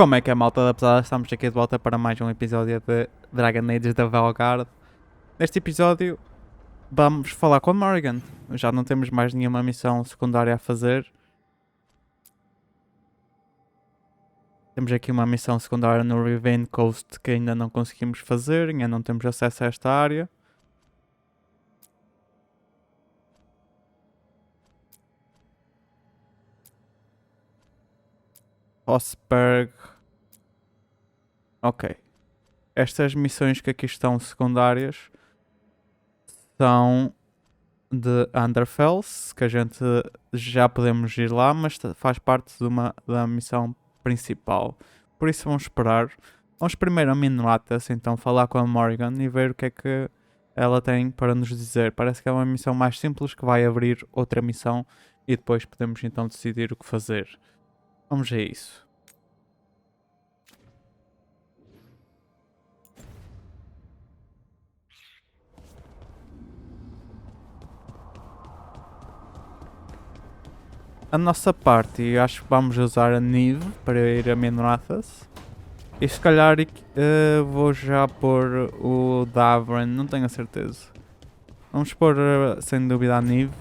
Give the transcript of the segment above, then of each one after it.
Como é que é, malta da pesada? Estamos aqui de volta para mais um episódio de Dragon Age da Veilguard. Neste episódio vamos falar com a Morrigan. Já não temos mais nenhuma missão secundária a fazer. Temos aqui uma missão secundária no Revenge Coast que ainda não conseguimos fazer, ainda não temos acesso a esta área. Osberg. Ok. Estas missões que aqui estão secundárias são de Underfells, que a gente já podemos ir lá, mas faz parte da missão principal. Por isso vamos esperar. Vamos primeiro a Minrathous, então falar com a Morrigan e ver o que é que ela tem para nos dizer. Parece que é uma missão mais simples que vai abrir outra missão e depois podemos então decidir o que fazer. Vamos a isso. A nossa parte, acho que vamos usar a Nive para ir a Minrathous. E se calhar vou já pôr o Davran, não tenho a certeza. Vamos pôr sem dúvida a Nive.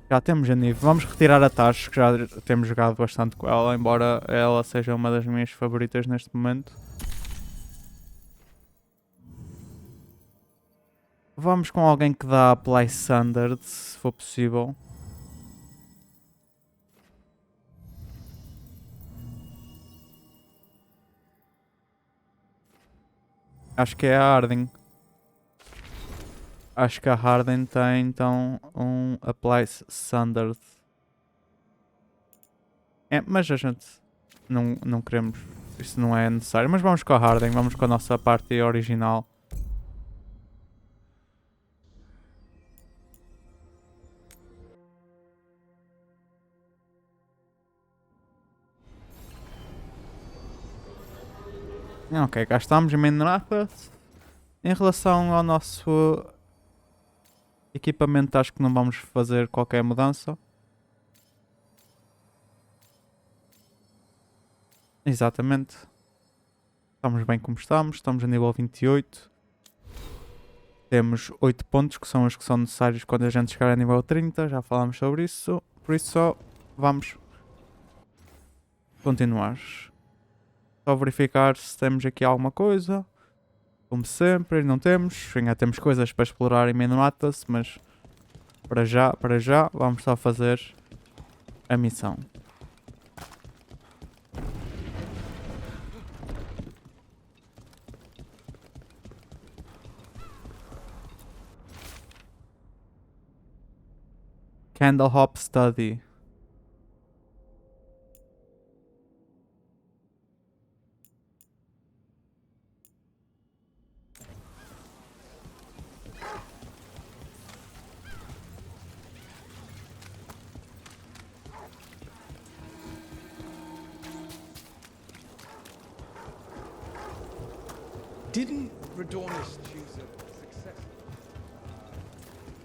Já temos a Nive. Vamos retirar a Tash, que já temos jogado bastante com ela, embora ela seja uma das minhas favoritas neste momento. Vamos com alguém que dá Apply Standard, se for possível. Acho que é a Harden. Acho que a Harden tem então um Apply Standard. É, mas a gente não queremos. Isso não é necessário. Mas vamos com a Harden, vamos com a nossa parte original. Ok, cá estamos em Minrathous. Em relação ao nosso equipamento, acho que não vamos fazer qualquer mudança. Exatamente. Estamos bem como estamos a nível 28. Temos 8 pontos, que são os que são necessários quando a gente chegar a nível 30. Já falámos sobre isso. Por isso só vamos continuar. Só verificar se temos aqui alguma coisa. Como sempre, não temos. Ainda temos coisas para explorar em Minrathous, mas para já, vamos só fazer a missão. Candlehop Study. Didn't Radornis choose a successor?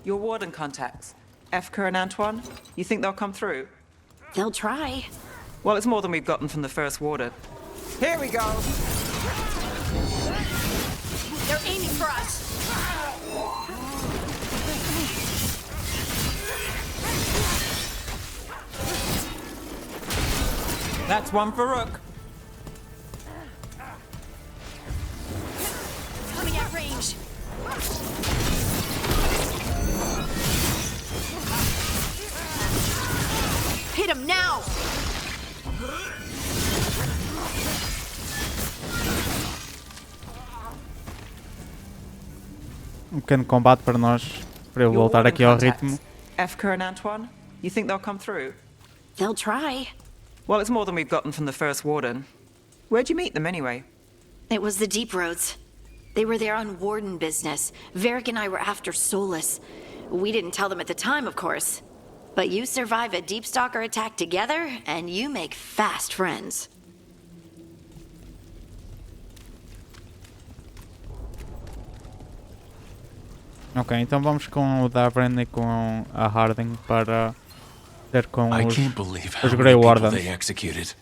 Your warden contacts, Efka and Antoine, you think they'll come through? They'll try. Well, it's more than we've gotten from the first warden. Here we go! They're aiming for us. That's one for Rook. Coming at range. Hit him now! Pequeno combate para nós, para eu Your voltar warden aqui ao contacts, ritmo. Efka and Antoine, you think they'll come through? They'll try. Well, it's more than we've gotten from the first warden. Where'd you meet them anyway? It was the Deep Roads. They were there on warden business. Varric and I were after Solus. We didn't tell them at the time, of course. But you survive a Deep Stalker attack together, and you make fast friends. Ok, então vamos com o Davren e com a Harding para ter com I os, can't believe os how Grey many people Wardens. they executed.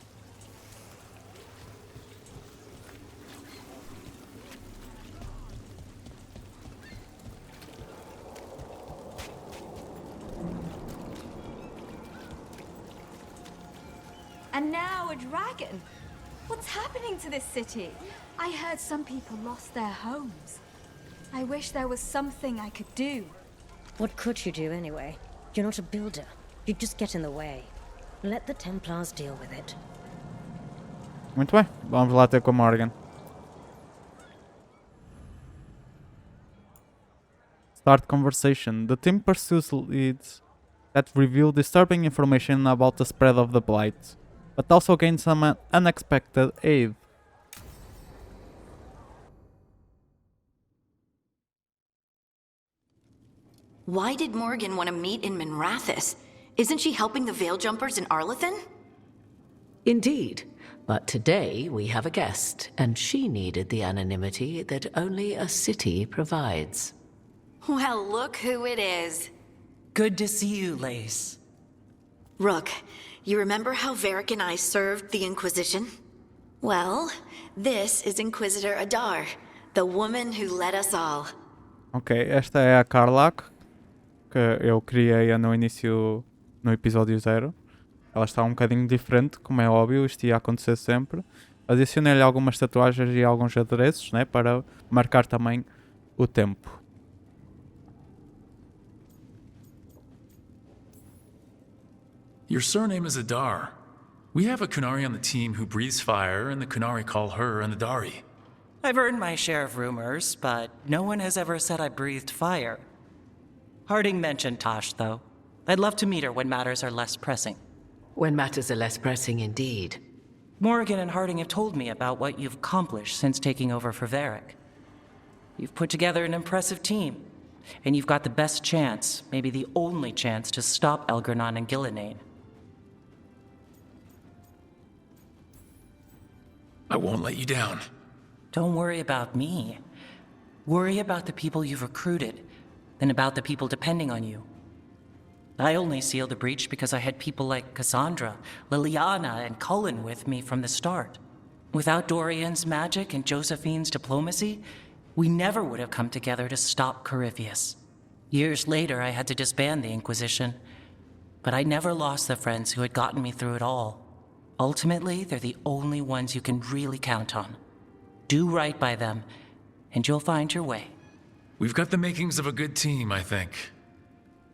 And now a dragon. What's happening to this city? I heard some people lost their homes. I wish there was something I could do. What could you do anyway? You're not a builder. You'd just get in the way. Let the Templars deal with it. Muito bem, vamos lá ter com a Morrigan. Start conversation. The team pursues leads that reveal disturbing information about the spread of the blight, but also gain some unexpected aid. Why did Morrigan want to meet in Minrathous? Isn't she helping the Veil Jumpers in Arlathan? Indeed. But today we have a guest, and she needed the anonymity that only a city provides. Well, look who it is. Good to see you, Lace. Rook, you remember how Varric and I served the Inquisition? Well, this is Inquisitor Adar, the woman who led us all. Ok, esta é a Karlach, que eu criei no início, no episódio 0. Ela está um bocadinho diferente, como é óbvio, isto ia acontecer sempre. Adicionei-lhe algumas tatuagens e alguns adereços, né, para marcar também o tempo. Your surname is Adar. We have a Kunari on the team who breathes fire, and the Kunari call her an Adari. I've heard my share of rumors, but no one has ever said I breathed fire. Harding mentioned Tosh, though. I'd love to meet her when matters are less pressing. When matters are less pressing indeed. Morrigan and Harding have told me about what you've accomplished since taking over for Varric. You've put together an impressive team, and you've got the best chance, maybe the only chance, to stop Elgernon and Gillinane. I won't let you down. Don't worry about me. Worry about the people you've recruited, and about the people depending on you. I only sealed the breach because I had people like Cassandra, Liliana, and Cullen with me from the start. Without Dorian's magic and Josephine's diplomacy, we never would have come together to stop Corypheus. Years later, I had to disband the Inquisition, but I never lost the friends who had gotten me through it all. Ultimately, they're the only ones you can really count on. Do right by them, and you'll find your way. We've got the makings of a good team, I think.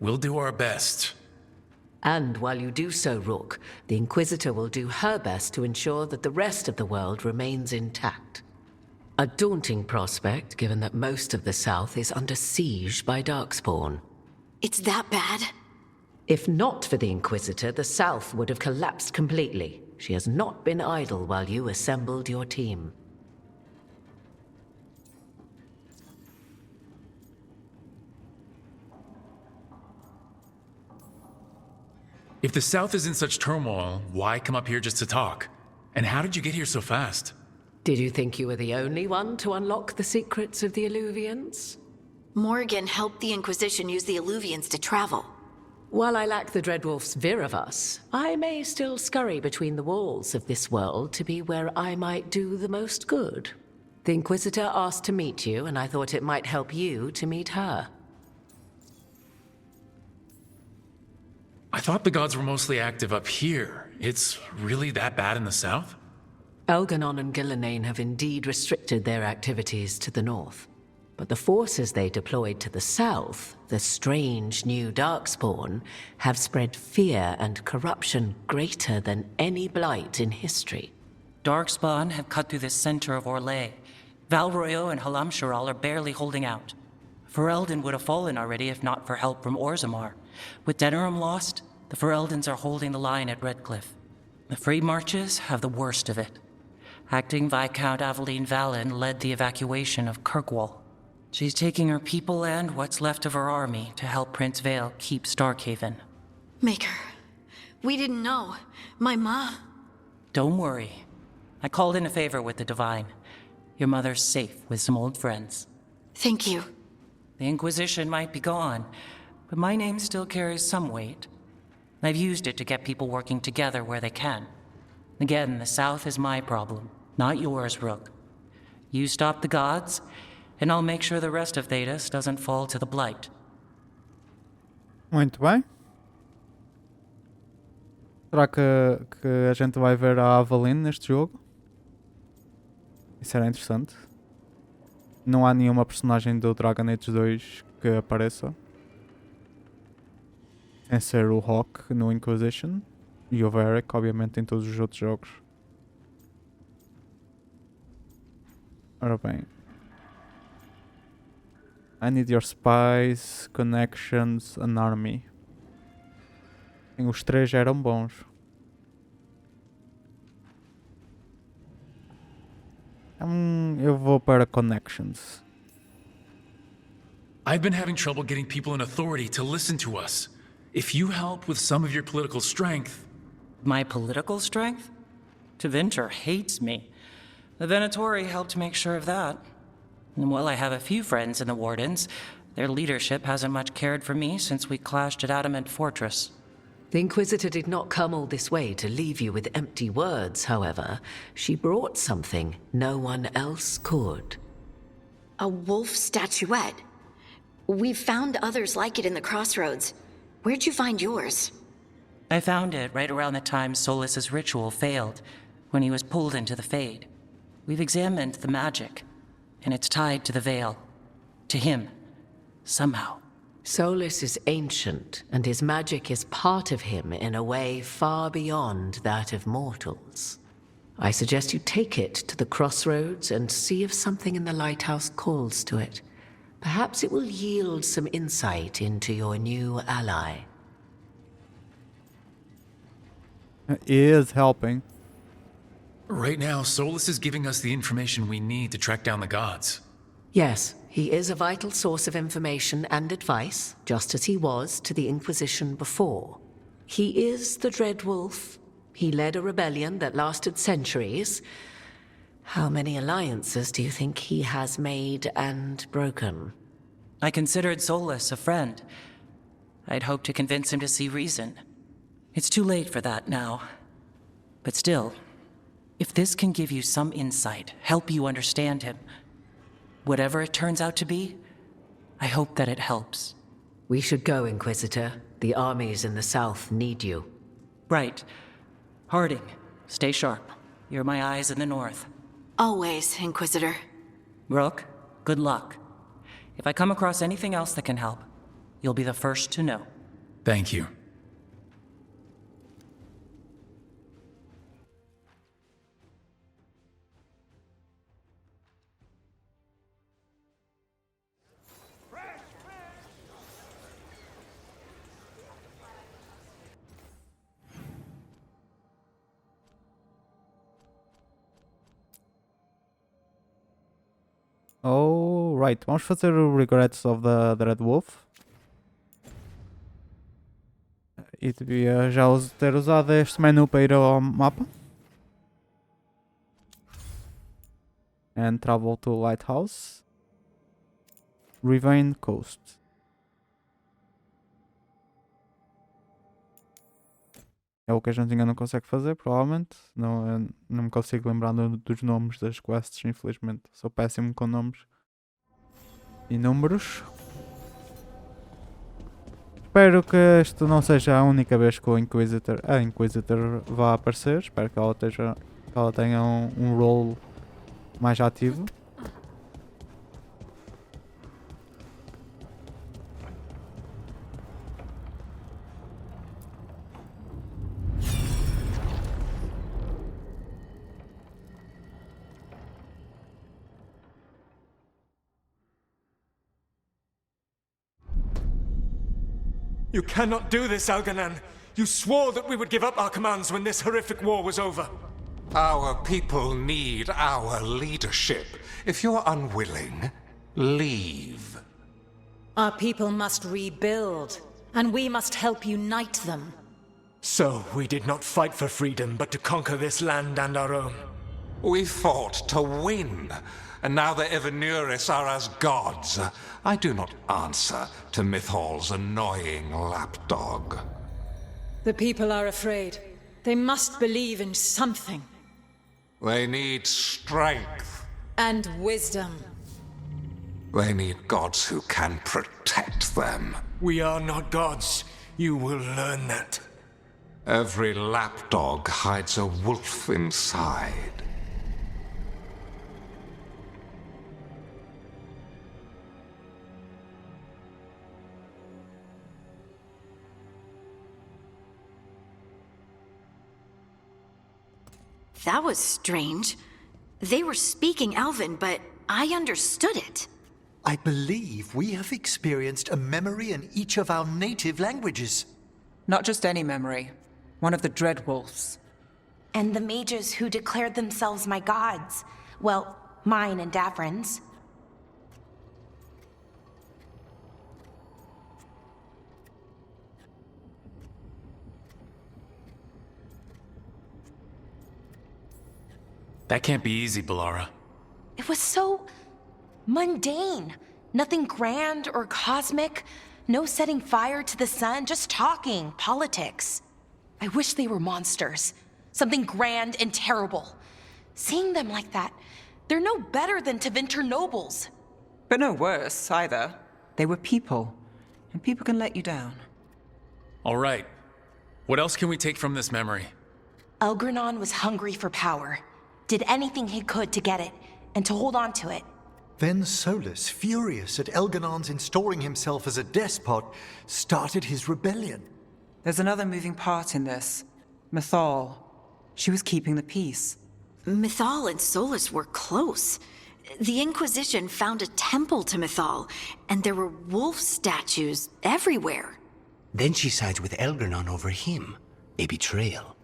We'll do our best. And while you do so, Rook, the Inquisitor will do her best to ensure that the rest of the world remains intact. A daunting prospect, given that most of the South is under siege by Darkspawn. It's that bad? If not for the Inquisitor, the South would have collapsed completely. She has not been idle while you assembled your team. If the South is in such turmoil, why come up here just to talk? And how did you get here so fast? Did you think you were the only one to unlock the secrets of the Illuvians? Morrigan helped the Inquisition use the Illuvians to travel. While I lack the Dreadwolf's Viravus, I may still scurry between the walls of this world to be where I might do the most good. The Inquisitor asked to meet you, and I thought it might help you to meet her. I thought the gods were mostly active up here. It's really that bad in the South? Elgernon and Gillinane have indeed restricted their activities to the north. But the forces they deployed to the south, the strange new Darkspawn, have spread fear and corruption greater than any blight in history. Darkspawn have cut through the center of Orlais. Valroyo and Halamsharal are barely holding out. Ferelden would have fallen already if not for help from Orzammar. With Denerim lost, the Fereldans are holding the line at Redcliffe. The Free Marches have the worst of it. Acting Viscount Aveline Vallon led the evacuation of Kirkwall. She's taking her people and what's left of her army to help Prince Vale keep Starkhaven. Maker, we didn't know. My ma... Don't worry. I called in a favor with the Divine. Your mother's safe with some old friends. Thank you. The Inquisition might be gone, but my name still carries some weight. I've used it to get people working together where they can. Again, the South is my problem, not yours, Rook. You stop the gods, and I'll make sure the rest of Thedas doesn't fall to the Blight. Muito bem. Será que a gente vai ver a Aveline neste jogo? Isso era interessante. Não há nenhuma personagem do Dragon Age 2 que apareça. Sem ser o Hawk no Inquisition. E o Varric, obviamente, em todos os outros jogos. Ora bem. I need your spies, connections, an army. Os 3 eram bons. Eu vou para connections. I've been having trouble getting people in authority to listen to us. If you help with some of your political strength... My political strength? Tevinter hates me. The Venatori helped make sure of that. And while I have a few friends in the Wardens, their leadership hasn't much cared for me since we clashed at Adamant Fortress. The Inquisitor did not come all this way to leave you with empty words, however. She brought something no one else could. A wolf statuette. We've found others like it in the crossroads. Where'd you find yours? I found it right around the time Solus's ritual failed, when he was pulled into the Fade. We've examined the magic, and it's tied to the Veil. To him. Somehow. Solus is ancient, and his magic is part of him in a way far beyond that of mortals. I suggest you take it to the crossroads and see if something in the lighthouse calls to it. Perhaps it will yield some insight into your new ally. He is helping. Right now, Solus is giving us the information we need to track down the gods. Yes, he is a vital source of information and advice, just as he was to the Inquisition before. He is the Dread Wolf. He led a rebellion that lasted centuries. How many alliances do you think he has made and broken? I considered Solus a friend. I'd hoped to convince him to see reason. It's too late for that now. But still, if this can give you some insight, help you understand him, whatever it turns out to be, I hope that it helps. We should go, Inquisitor. The armies in the south need you. Right. Harding, stay sharp. You're my eyes in the north. Always, Inquisitor. Rook, good luck. If I come across anything else that can help, you'll be the first to know. Thank you. Oh, right. Vamos fazer o Regrets of the Red Wolf. E devia já ter usado este menu para ir ao mapa. And travel to Lighthouse. Ravine Coast. É o que a gente ainda não consegue fazer, provavelmente. Não me consigo lembrar dos nomes das quests, infelizmente. Sou péssimo com nomes e números. Espero que isto não seja a única vez que a Inquisitor vá aparecer. Espero que ela tenha um role mais ativo. You cannot do this, Algernon. You swore that we would give up our commands when this horrific war was over. Our people need our leadership. If you're unwilling, leave. Our people must rebuild, and we must help unite them. So, we did not fight for freedom, but to conquer this land and our own. We fought to win, and now the Evenuris are as gods. I do not answer to Mythal's annoying lapdog. The people are afraid. They must believe in something. They need strength. And wisdom. They need gods who can protect them. We are not gods. You will learn that. Every lapdog hides a wolf inside. That was strange. They were speaking Elven, but I understood it. I believe we have experienced a memory in each of our native languages. Not just any memory. One of the Dread Wolves. And the mages who declared themselves my gods. Well, mine and Davrin's. That can't be easy, Bellara. It was so mundane. Nothing grand or cosmic. No setting fire to the sun, just talking, politics. I wish they were monsters. Something grand and terrible. Seeing them like that, they're no better than Tevinter nobles. But no worse, either. They were people. And people can let you down. All right. What else can we take from this memory? Elgranon was hungry for power. Did anything he could to get it, and to hold on to it. Then Solus, furious at Elganon's installing himself as a despot, started his rebellion. There's another moving part in this. Mythal. She was keeping the peace. Mythal and Solus were close. The Inquisition found a temple to Mythal, and there were wolf statues everywhere. Then she sides with Elgranon over him. A betrayal.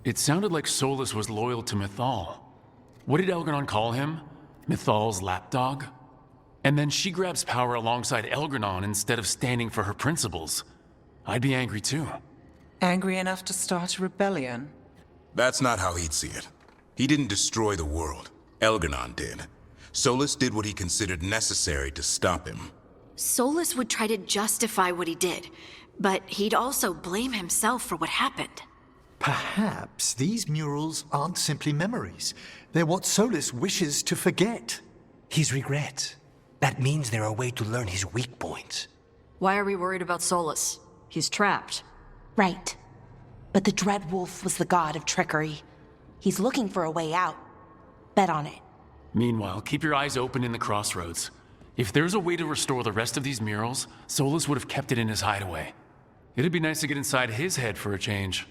It sounded like Solus was loyal to Mythal. What did Elgranon call him? Mythal's lapdog? And then she grabs power alongside Elgranon instead of standing for her principles. I'd be angry too. Angry enough to start a rebellion? That's not how he'd see it. He didn't destroy the world. Elgranon did. Solus did what he considered necessary to stop him. Solus would try to justify what he did, but he'd also blame himself for what happened. Perhaps these murals aren't simply memories. They're what Solus wishes to forget. His regrets. That means they're a way to learn his weak points. Why are we worried about Solus? He's trapped. Right. But the Dread Wolf was the god of trickery. He's looking for a way out. Bet on it. Meanwhile, keep your eyes open in the crossroads. If there's a way to restore the rest of these murals, Solus would have kept it in his hideaway. It'd be nice to get inside his head for a change.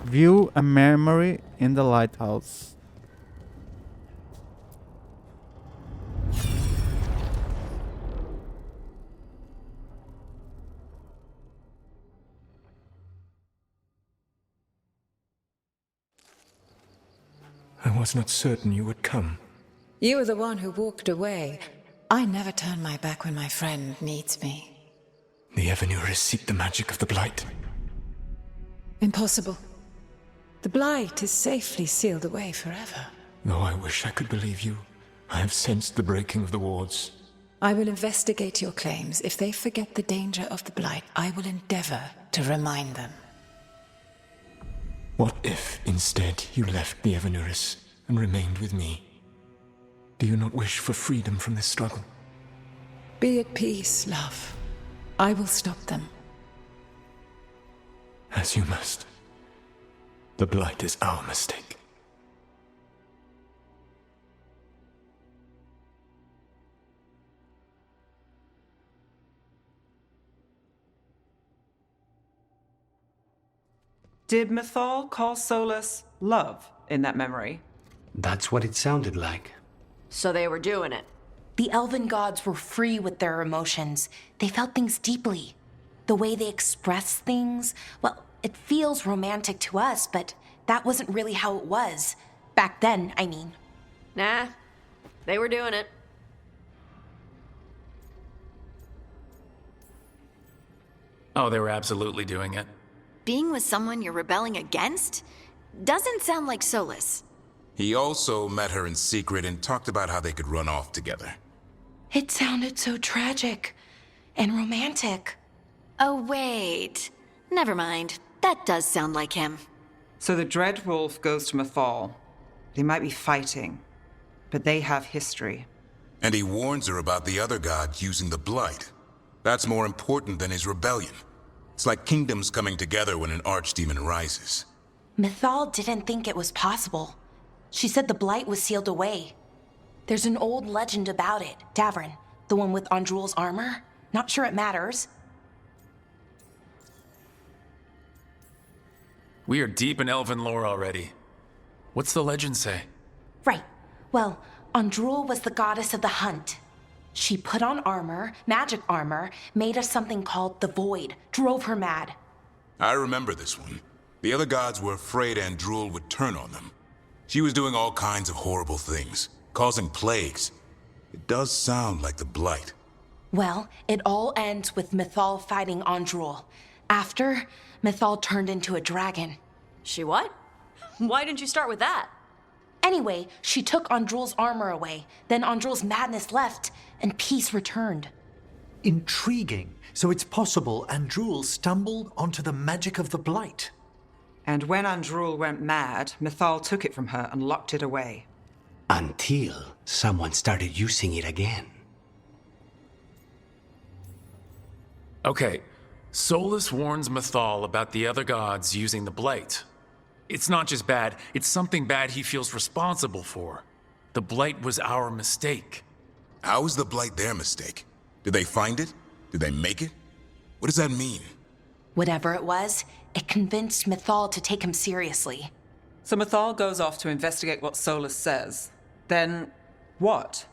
View a memory in the lighthouse. I was not certain you would come. You were the one who walked away. I never turn my back when my friend needs me. The Evenuris seek the magic of the Blight. Impossible. The Blight is safely sealed away forever. Though I wish I could believe you, I have sensed the breaking of the wards. I will investigate your claims. If they forget the danger of the Blight, I will endeavor to remind them. What if, instead, you left the Evenuris and remained with me? Do you not wish for freedom from this struggle? Be at peace, love. I will stop them. As you must. The Blight is our mistake. Did Mythal call Solus love in that memory? That's what it sounded like. So they were doing it. The elven gods were free with their emotions. They felt things deeply. The way they expressed things, well, It feels romantic to us, but that wasn't really how it was. Back then, I mean. Nah, they were doing it. Oh, they were absolutely doing it. Being with someone you're rebelling against? Doesn't sound like Solus. He also met her in secret and talked about how they could run off together. It sounded so tragic and romantic. Oh, wait. Never mind. That does sound like him. So the Dread Wolf goes to Mythal. They might be fighting, but they have history. And he warns her about the other gods using the Blight. That's more important than his rebellion. It's like kingdoms coming together when an archdemon rises. Mythal didn't think it was possible. She said the Blight was sealed away. There's an old legend about it. Davrin, the one with Andrul's armor. Not sure it matters. We are deep in elven lore already. What's the legend say? Right. Well, Andrul was the goddess of the hunt. She put on armor, magic armor, made us something called the Void, drove her mad. I remember this one. The other gods were afraid Andrul would turn on them. She was doing all kinds of horrible things, causing plagues. It does sound like the Blight. Well, it all ends with Mythal fighting Andrul. After, Mythal turned into a dragon. She what? Why didn't you start with that? Anyway, she took Andrul's armor away. Then Andrul's madness left, and peace returned. Intriguing. So it's possible Andrul stumbled onto the magic of the Blight. And when Andrul went mad, Mythal took it from her and locked it away. Until someone started using it again. Okay, Solus warns Mythal about the other gods using the Blight. It's not just bad, it's something bad he feels responsible for. The Blight was our mistake. How is the Blight their mistake? Did they find it? Did they make it? What does that mean? Whatever it was, it convinced Mythal to take him seriously. So Mythal goes off to investigate what Solus says. Then, what?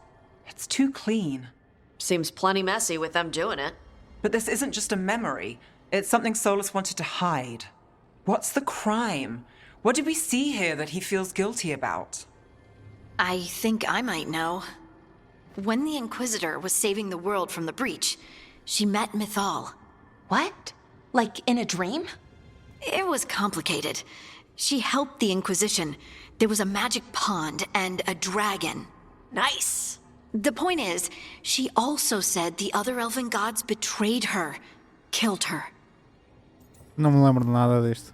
It's too clean. Seems plenty messy with them doing it. But this isn't just a memory. It's something Solus wanted to hide. What's the crime? What did we see here that he feels guilty about? I think I might know. When the Inquisitor was saving the world from the breach, she met Mythal. What? Like in a dream? It was complicated. She helped the Inquisition. There was a magic pond and a dragon. Nice. The point is, she also said the other elven gods betrayed her, killed her. Não me lembro de nada disto.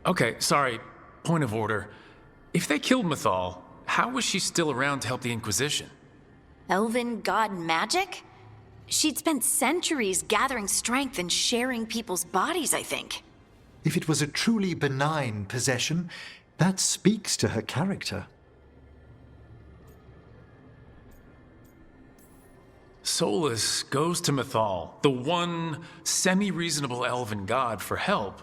Okay, sorry, point of order. If they killed Mythal, how was she still around to help the Inquisition? Elven god magic? She'd spent centuries gathering strength and sharing people's bodies, I think. If it was a truly benign possession, that speaks to her character. Solus goes to Mythal, the one semi-reasonable elven god, for help,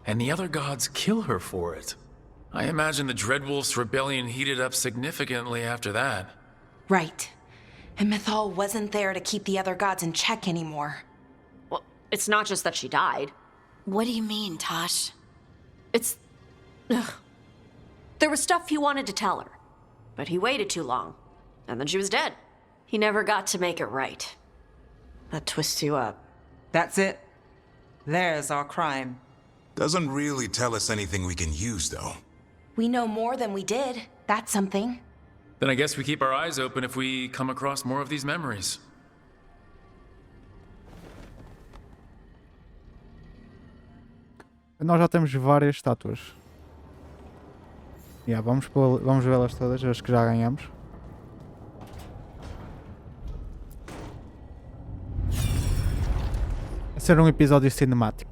and the other gods kill her for it. I imagine the Dreadwolf's rebellion heated up significantly after that. Right. And Mythal wasn't there to keep the other gods in check anymore. Well, it's not just that she died. What do you mean, Tosh? It's... Ugh. There was stuff he wanted to tell her, but he waited too long, and then she was dead. He never got to make it right. That twists you up. That's it. There's our crime. Doesn't really tell us anything we can use, though. We know more than we did. That's something. Then I guess we keep our eyes open if we come across more of these memories. Nós já temos várias estátuas. Vamos vê-las todas, as que já ganhamos. Vai ser um episódio cinemático.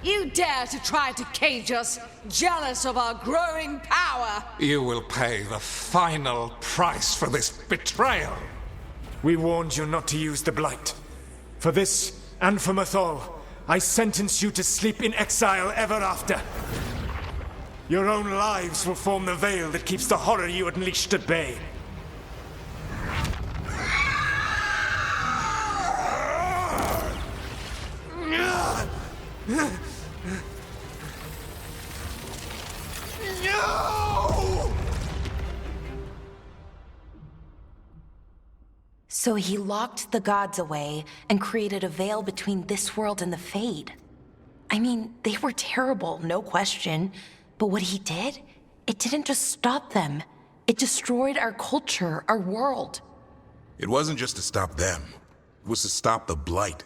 You dare to try to cage us, jealous of our growing power! You will pay the final price for this betrayal. We warned you not to use the Blight. For this, and for Mythal, I sentence you to sleep in exile ever after. Your own lives will form the veil that keeps the horror you unleashed at bay. No! So he locked the gods away and created a veil between this world and the Fade. I mean, they were terrible, no question. But what he did, it didn't just stop them. It destroyed our culture, our world. It wasn't just to stop them. It was to stop the Blight.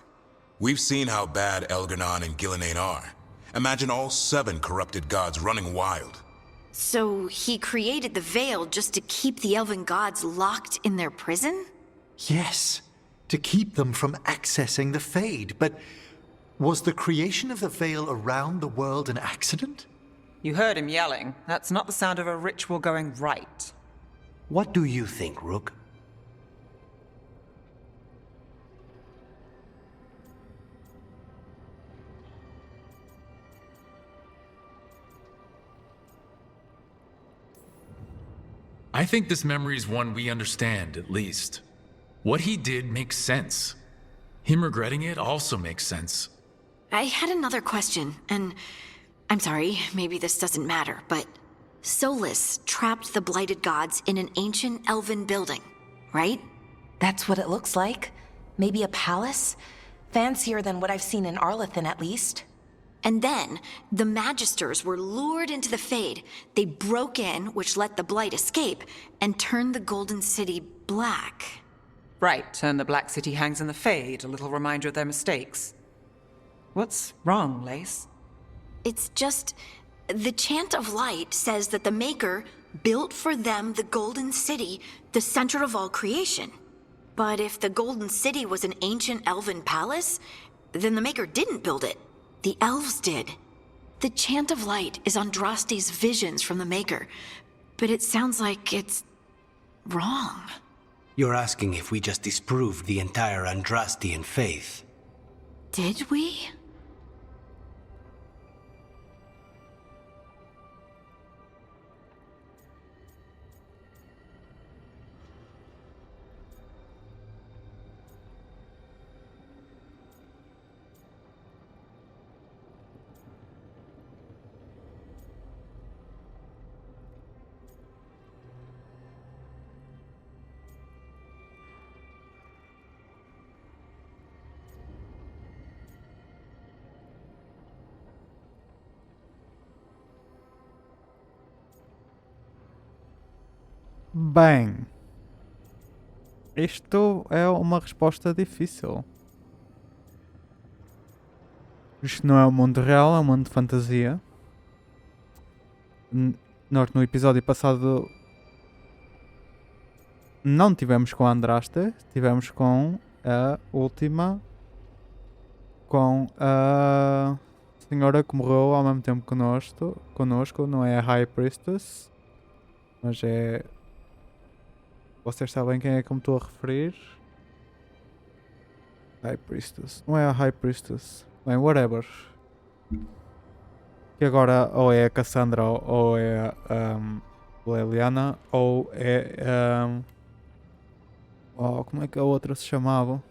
We've seen how bad Elgar'nan and Gillenane are. Imagine all 7 corrupted gods running wild. So he created the veil just to keep the elven gods locked in their prison? Yes, to keep them from accessing the Fade. But was the creation of the veil around the world an accident? You heard him yelling. That's not the sound of a ritual going right. What do you think, Rook? I think this memory is one we understand, at least. What he did makes sense. Him regretting it also makes sense. I had another question, and I'm sorry, maybe this doesn't matter, but Solus trapped the blighted gods in an ancient elven building, right? That's what it looks like. Maybe a palace? Fancier than what I've seen in Arlethan, at least. And then, the Magisters were lured into the Fade. They broke in, which let the Blight escape, and turned the Golden City black. Right, and the Black City hangs in the Fade, a little reminder of their mistakes. What's wrong, Lace? It's just, the Chant of Light says that the Maker built for them the Golden City, the center of all creation. But if the Golden City was an ancient elven palace, then the Maker didn't build it. The elves did. The Chant of Light is Andraste's visions from the Maker, but it sounds like it's wrong. You're asking if we just disproved the entire Andrastian faith. Did we? Bem, isto é uma resposta difícil. Isto não é um mundo real, é um mundo de fantasia. Nós no episódio passado não tivemos com a Andraste, tivemos com a última, com a senhora que morreu ao mesmo tempo connosco, não é a High Priestess, mas é... Vocês sabem quem é que me estou a referir? High Priestess. Não é a High Priestess. Bem, whatever. Que agora ou é a Cassandra ou é a Leliana ou é como é que a outra se chamava?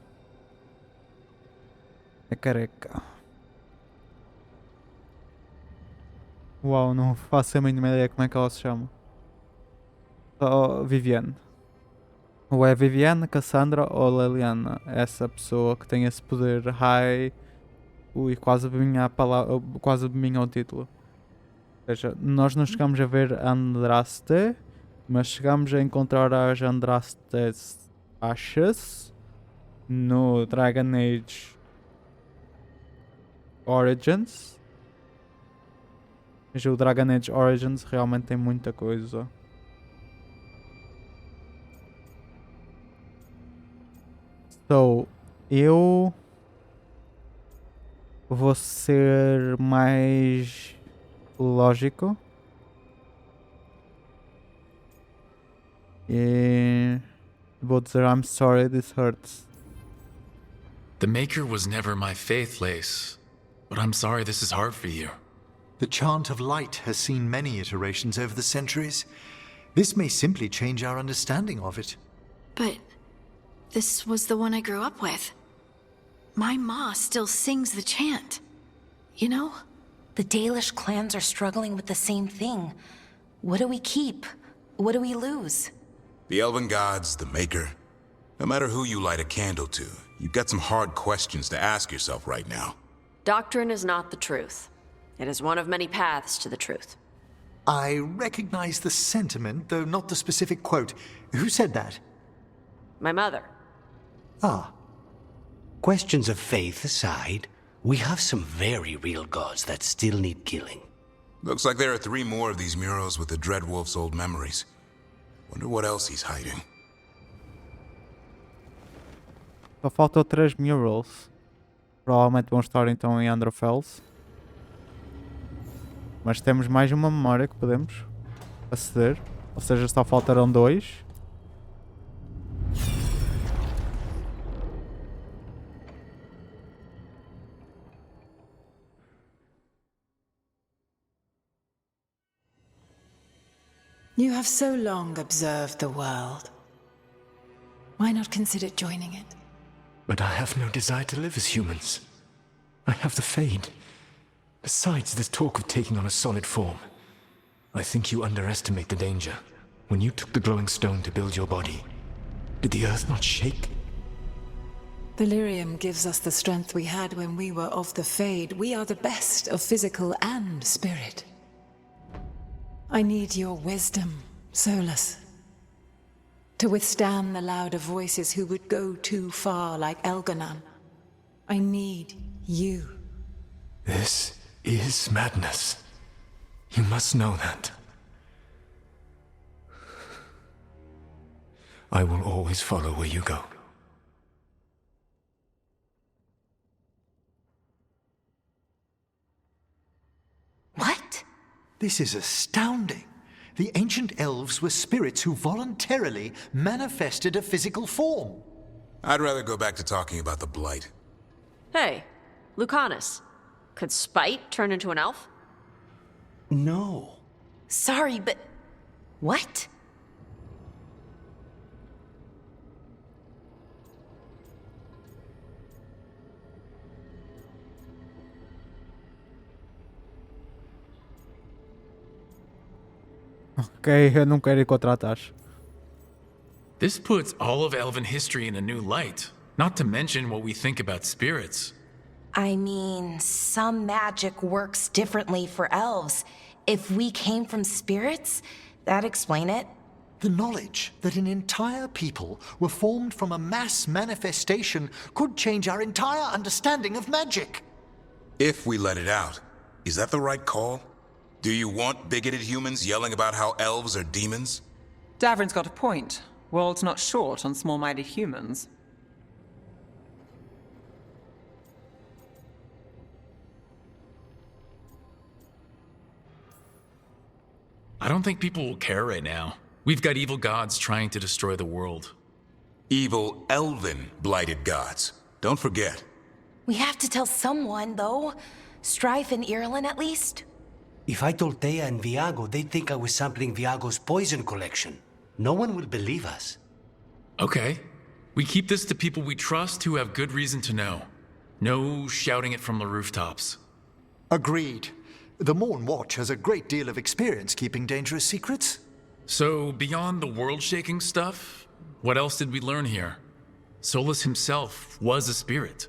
É careca. Uau, não faço a mínima ideia como é que ela se chama. Viviane. Ou é Viviane, Cassandra ou Leliana. Essa pessoa que tem esse poder high. Ui, quase vinha a palavra, quase vinha o título. Ou seja, nós não chegamos a ver Andraste, mas chegamos a encontrar as Andrastes Ashes no Dragon Age Origins. Mas o Dragon Age Origins realmente tem muita coisa. So, eu vou ser mais lógico e vou dizer I'm sorry, this hurts. The Maker was never my faith, Lace, but I'm sorry this is hard for you. The Chant of Light has seen many iterations over the centuries. This may simply change our understanding of it. But this was the one I grew up with. My ma still sings the chant. you know? The Dalish clans are struggling with the same thing. What do we keep? What do we lose? The elven gods, the maker. No matter who you light a candle to, you've got some hard questions to ask yourself right now. Doctrine is not the truth. It is one of many paths to the truth. I recognize the sentiment, though not the specific quote. Who said that? My mother. Ah. Questions of faith aside, we have some very real gods that still need killing. Looks like there are 3 more of these murals with the Dreadwolf's old memories. Wonder what else he's hiding. Só faltam 3 murals. Provavelmente vão estar então em Underfels. Mas temos mais uma memória que podemos aceder. Ou seja, só faltarão 2. You have so long observed the world. Why not consider joining it? But I have no desire to live as humans. I have the Fade. Besides, this talk of taking on a solid form. I think you underestimate the danger. When you took the glowing stone to build your body, did the earth not shake? Delirium gives us the strength we had when we were of the Fade. We are the best of physical and spirit. I need your wisdom, Solus. To withstand the louder voices who would go too far like Elganon. I need you. This is madness. You must know that. I will always follow where you go. What? This is astounding. The ancient elves were spirits who voluntarily manifested a physical form. I'd rather go back to talking about the Blight. Hey, Lucanus. Could Spite turn into an elf? No. Sorry, but... What? Ok, eu não quero ir contra a taxa. This puts all of elven history in a new light, not to mention what we think about spirits. I mean, some magic works differently for elves. If we came from spirits, that'd explain it. The knowledge that an entire people were formed from a mass manifestation could change our entire understanding of magic. If we let it out, is that the right call? Do you want bigoted humans yelling about how elves are demons? Davrin's got a point. World's not short on small-minded humans. I don't think people will care right now. We've got evil gods trying to destroy the world. Evil elven blighted gods. Don't forget. We have to tell someone, though. Strife and Irulan, at least. If I told Thea and Viago, they'd think I was sampling Viago's poison collection. No one will believe us. Okay. We keep this to people we trust who have good reason to know. No shouting it from the rooftops. Agreed. The Morn Watch has a great deal of experience keeping dangerous secrets. So, beyond the world-shaking stuff, what else did we learn here? Solus himself was a spirit.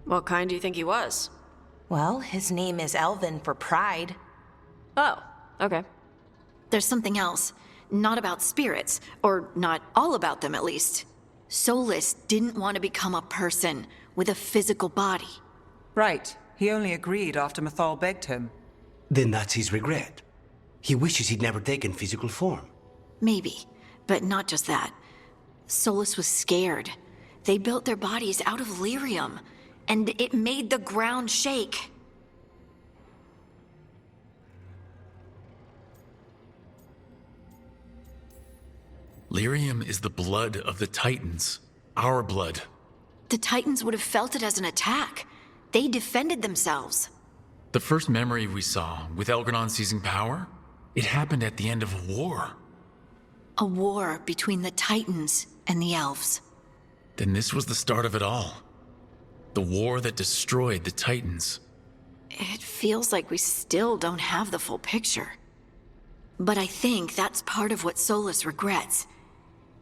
What kind do you think he was? Well, his name is Elven for pride. Oh, okay. There's something else. Not about spirits, or not all about them at least. Solus didn't want to become a person with a physical body. Right. He only agreed after Mythal begged him. Then that's his regret. He wishes he'd never taken physical form. Maybe, but not just that. Solus was scared. They built their bodies out of lyrium, and it made the ground shake. Lyrium is the blood of the Titans. Our blood. The Titans would have felt it as an attack. They defended themselves. The first memory we saw, with Elgranon seizing power, it happened at the end of a war. A war between the Titans and the elves. Then this was the start of it all. The war that destroyed the Titans. It feels like we still don't have the full picture. But I think that's part of what Solus regrets.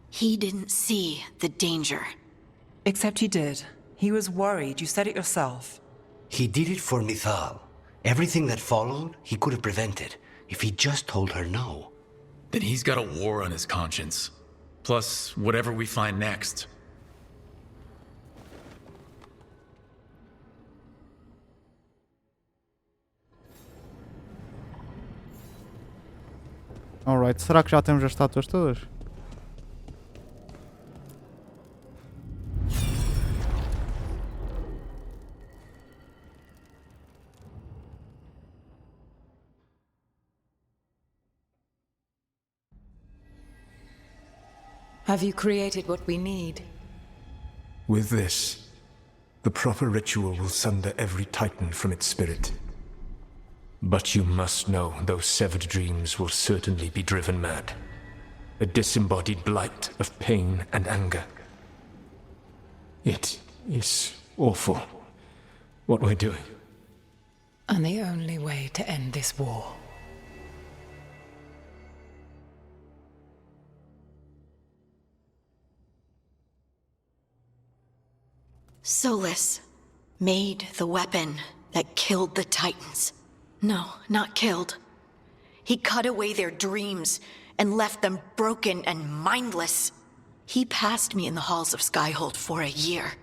He didn't see the danger. Except he did. He was worried. You said it yourself. He did it for Mythal. Everything that followed, he could have prevented, if he just told her no. Then he's got a war on his conscience. Plus, whatever we find next. Alright, será que já temos as estátuas todas? Have you created what we need? With this, the proper ritual will sunder every titan from its spirit. But you must know those severed dreams will certainly be driven mad. A disembodied blight of pain and anger. It is awful what we're doing. And the only way to end this war. Solus made the weapon that killed the Titans. No, not killed. He cut away their dreams and left them broken and mindless. He passed me in the halls of Skyhold for a year.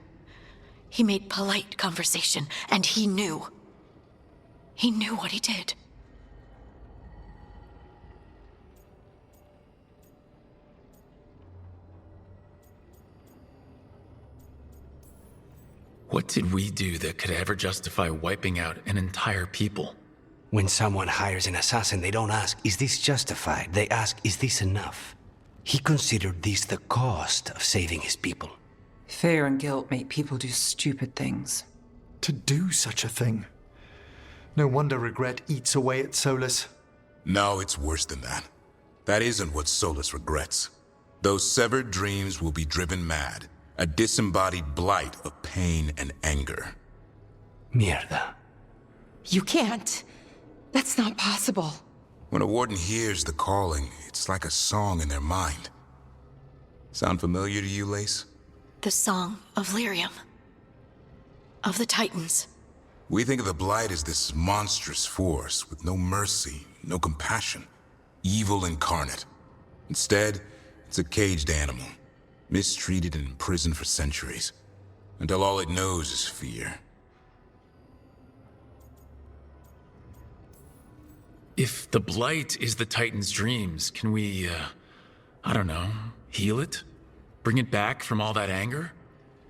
He made polite conversation, and he knew. He knew what he did. What did we do that could ever justify wiping out an entire people? When someone hires an assassin, they don't ask, is this justified? They ask, is this enough? He considered this the cost of saving his people. Fear and guilt make people do stupid things. To do such a thing. No wonder regret eats away at Solus. No, it's worse than that. That isn't what Solus regrets. Those severed dreams will be driven mad. A disembodied blight of pain and anger. Mierda. You can't. That's not possible. When a warden hears the calling, it's like a song in their mind. Sound familiar to you, Lace? The song of Lyrium. Of the Titans. We think of the Blight as this monstrous force with no mercy, no compassion. Evil incarnate. Instead, it's a caged animal. Mistreated and imprisoned for centuries. Until all it knows is fear. If the Blight is the Titan's dreams, can we, I don't know, heal it? Bring it back from all that anger?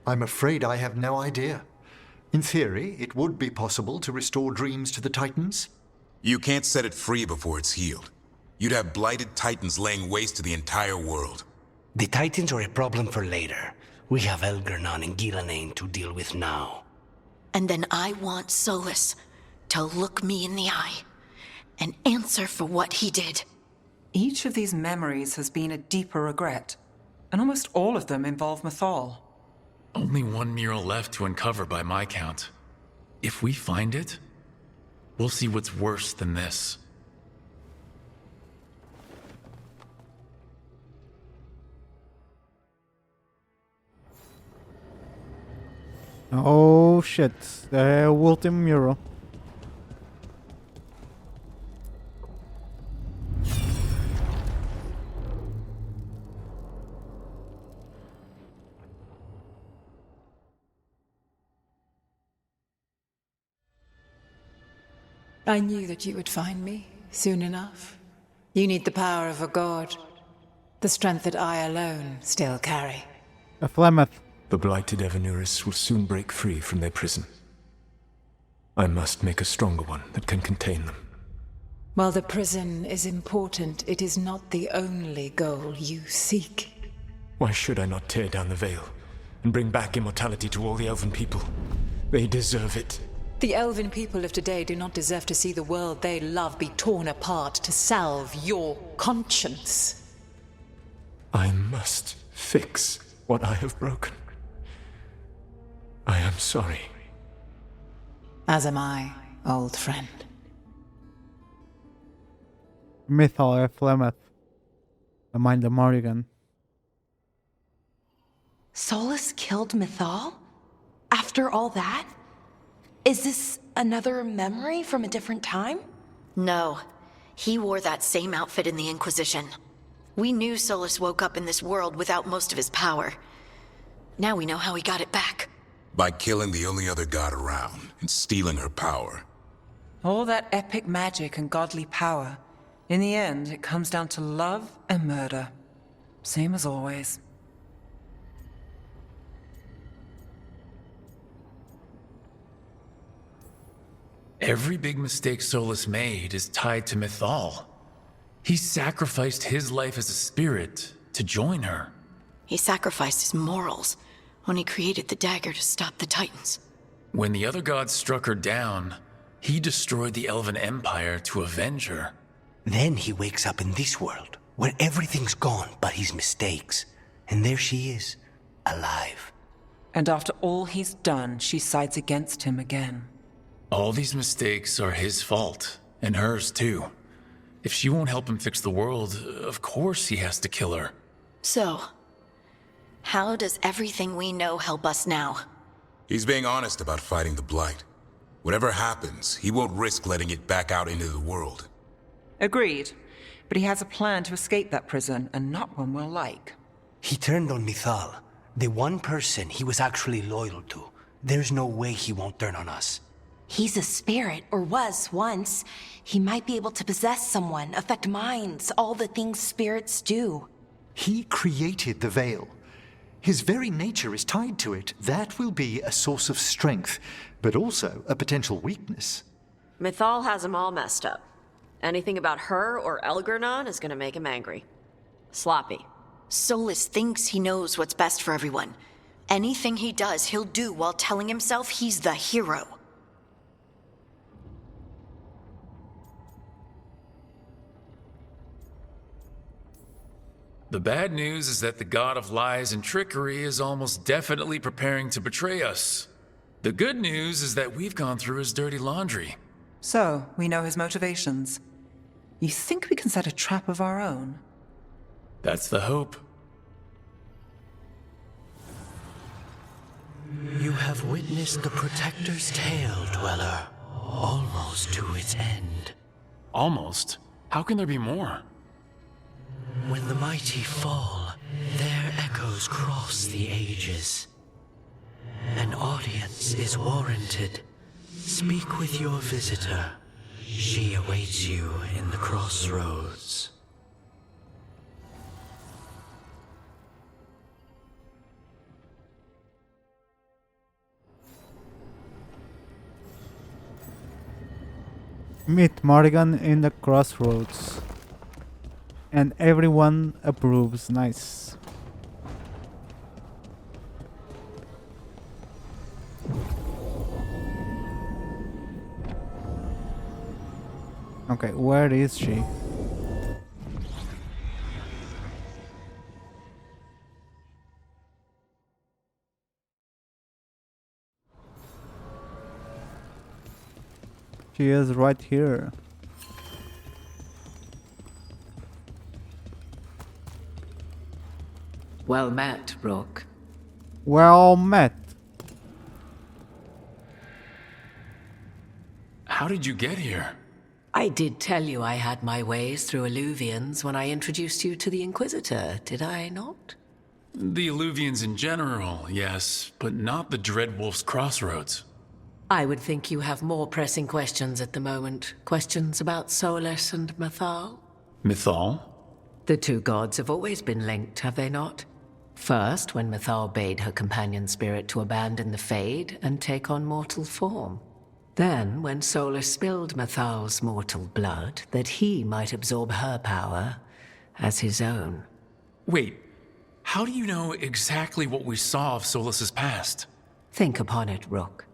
I'm afraid I have no idea. In theory, it would be possible to restore dreams to the Titans. You can't set it free before it's healed. You'd have blighted Titans laying waste to the entire world. The Titans are a problem for later. We have Algernon and Ghilanane to deal with now. And then I want Solus to look me in the eye and answer for what he did. Each of these memories has been a deeper regret, and almost all of them involve Mythal. Only one mural left to uncover by my count. If we find it, we'll see what's worse than this. Oh shit, é o último mural. I knew that you would find me soon enough. You need the power of a god. The strength that I alone still carry. A Flemeth. The blighted Evanuris will soon break free from their prison. I must make a stronger one that can contain them. While the prison is important, it is not the only goal you seek. Why should I not tear down the veil and bring back immortality to all the Elven people? They deserve it. The Elven people of today do not deserve to see the world they love be torn apart to salve your conscience. I must fix what I have broken. I am sorry. As am I. old friend. Mythal Flemeth, the mind of Morrigan. Solus killed Mythal? After all that? Is this another memory from a different time? No. He wore that same outfit in the Inquisition. We knew Solus woke up in this world without most of his power. Now we know how he got it back. By killing the only other god around and stealing her power. All that epic magic and godly power. In the end, it comes down to love and murder. Same as always. Every big mistake Solus made is tied to Mythal. He sacrificed his life as a spirit to join her. He sacrificed his morals when he created the dagger to stop the Titans. When the other gods struck her down, he destroyed the Elven Empire to avenge her. Then he wakes up in this world, where everything's gone but his mistakes. And there she is, alive. And after all he's done, she sides against him again. All these mistakes are his fault, and hers too. If she won't help him fix the world, of course he has to kill her. So, how does everything we know help us now? He's being honest about fighting the Blight. Whatever happens, he won't risk letting it back out into the world. Agreed. But he has a plan to escape that prison, and not one we'll like. He turned on Mythal, the one person he was actually loyal to. There's no way he won't turn on us. He's a spirit, or was once. He might be able to possess someone, affect minds, all the things spirits do. He created the Veil. His very nature is tied to it. That will be a source of strength, but also a potential weakness. Mythal has him all messed up. Anything about her or Elgernon is gonna make him angry. Sloppy. Solus thinks he knows what's best for everyone. Anything he does, he'll do while telling himself he's the hero. The bad news is that the god of lies and trickery is almost definitely preparing to betray us. The good news is that we've gone through his dirty laundry. So, we know his motivations. You think we can set a trap of our own? That's the hope. You have witnessed the Protector's tale, Dweller, almost to its end. Almost? How can there be more? When the mighty fall, their echoes cross the ages. An audience is warranted. Speak with your visitor. She awaits you in the crossroads. Meet Morrigan in the crossroads. And everyone approves. Nice. Okay, where is she? She is right here. Well met, Rook. Well met. How did you get here? I did tell you I had my ways through Illuvians when I introduced you to the Inquisitor, did I not? The Illuvians in general, yes, but not the Dreadwolf's crossroads. I would think you have more pressing questions at the moment. Questions about Solus and Mythal? Mythal? The two gods have always been linked, have they not? First, when Mythal bade her companion spirit to abandon the Fade and take on mortal form. Then, when Solus spilled Mythal's mortal blood, that he might absorb her power as his own. Wait, how do you know exactly what we saw of Solus's past? Think upon it, Rook.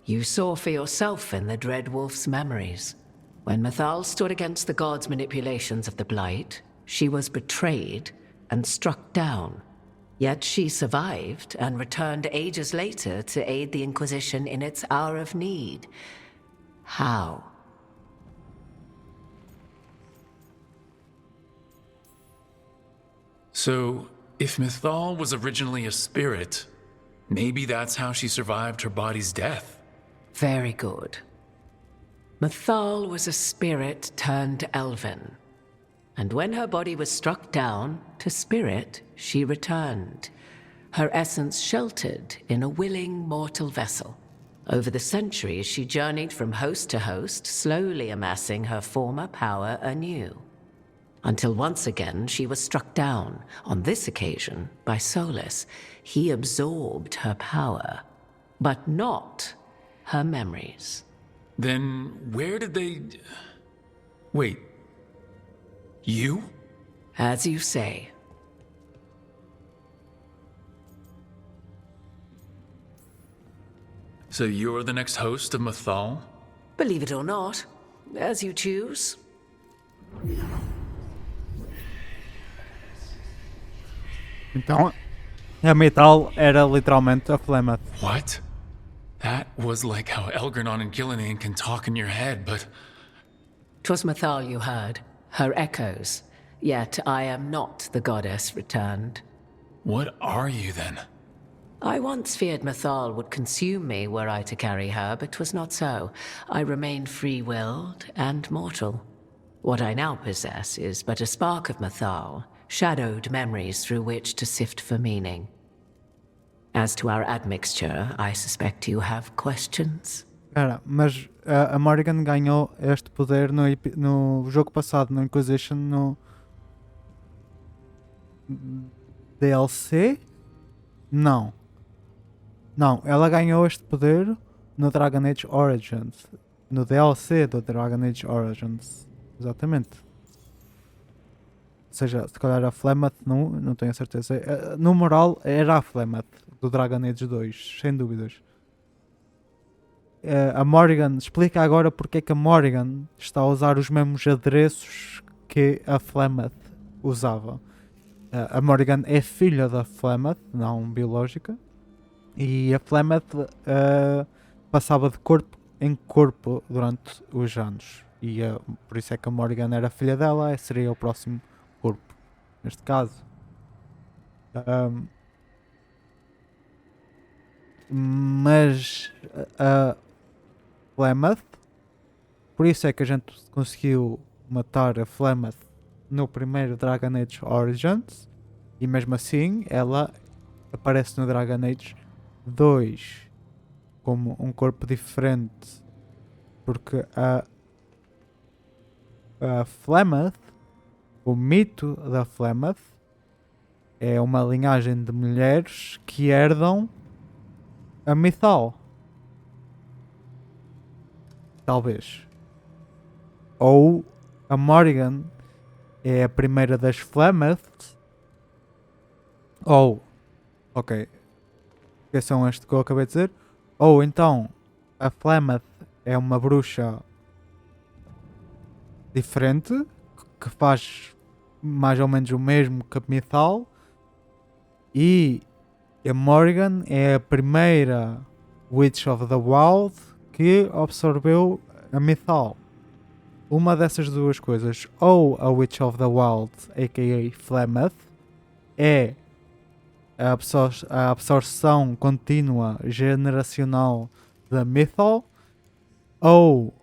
You saw for yourself in the Dreadwolf's memories. When Mythal stood against the gods' manipulations of the Blight, she was betrayed and struck down. Yet she survived and returned ages later to aid the Inquisition in its hour of need. How? So, if Mythal was originally a spirit, maybe that's how she survived her body's death. Very good. Mythal was a spirit turned elven. And when her body was struck down, to spirit, she returned. Her essence sheltered in a willing mortal vessel. Over the centuries, she journeyed from host to host, slowly amassing her former power anew. Until once again she was struck down, on this occasion by Solus. He absorbed her power, but not her memories. Then where did they... Wait. You? As you say. So you're the next host of Mythal? Believe it or not, as you choose. Então, a Mythal era literalmente a Flemeth. What? That was like how Elgranon and Gillenane can talk in your head, but... 'Twas Mythal you heard, her echoes. Yet I am not the goddess returned. What are you then? I once feared Mythal would consume me were I to carry her, but 'twas not so. I remain free-willed and mortal. What I now possess is but a spark of Mythal, shadowed memories through which to sift for meaning. As to our admixture, I suspect you have questions. Espera, mas a Morrigan ganhou este poder no jogo passado, no Inquisition, no DLC? Não. Não, ela ganhou este poder no Dragon Age Origins. No DLC do Dragon Age Origins. Exatamente. Ou seja, se calhar a Flemeth, não tenho a certeza. No moral, era a Flemeth do Dragon Age 2, sem dúvidas. A Morrigan, explica agora porque é que a Morrigan está a usar os mesmos adereços que a Flemeth usava. A Morrigan é filha da Flemeth, não biológica, e a Flemeth passava de corpo em corpo durante os anos. E por isso é que a Morrigan era filha dela, seria o próximo corpo, neste caso. Mas a Flemeth, por isso é que a gente conseguiu matar a Flemeth no primeiro Dragon Age Origins, e mesmo assim ela aparece no Dragon Age 2 como um corpo diferente, porque a Flemeth, o mito da Flemeth, é uma linhagem de mulheres que herdam a Mythal. Talvez. Ou a Morrigan é a primeira das Flemeth. Ou, ok, esqueçam este que eu acabei de dizer. Ou então a Flemeth é uma bruxa diferente, que faz mais ou menos o mesmo que a Mythal, e a Morrigan é a primeira Witch of the Wild que absorveu a Mythal. Uma dessas duas coisas, ou a Witch of the Wild, a.k.a. Flemeth, é a absorção contínua generacional da Mythal, ou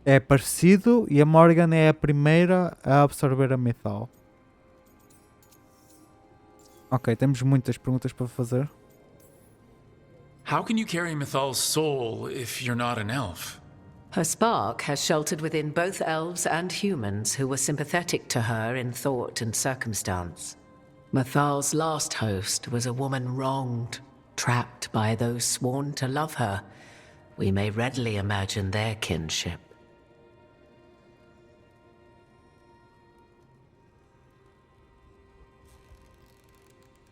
é parecido e a Morrigan é a primeira a absorver a Mythal. Ok, temos muitas perguntas para fazer. How can you carry Mythal's soul if you're not an elf? Her spark has sheltered within both elves and humans who were sympathetic to her in thought and circumstance. Mythal's last host was a woman wronged, trapped by those sworn to love her. We may readily imagine their kinship.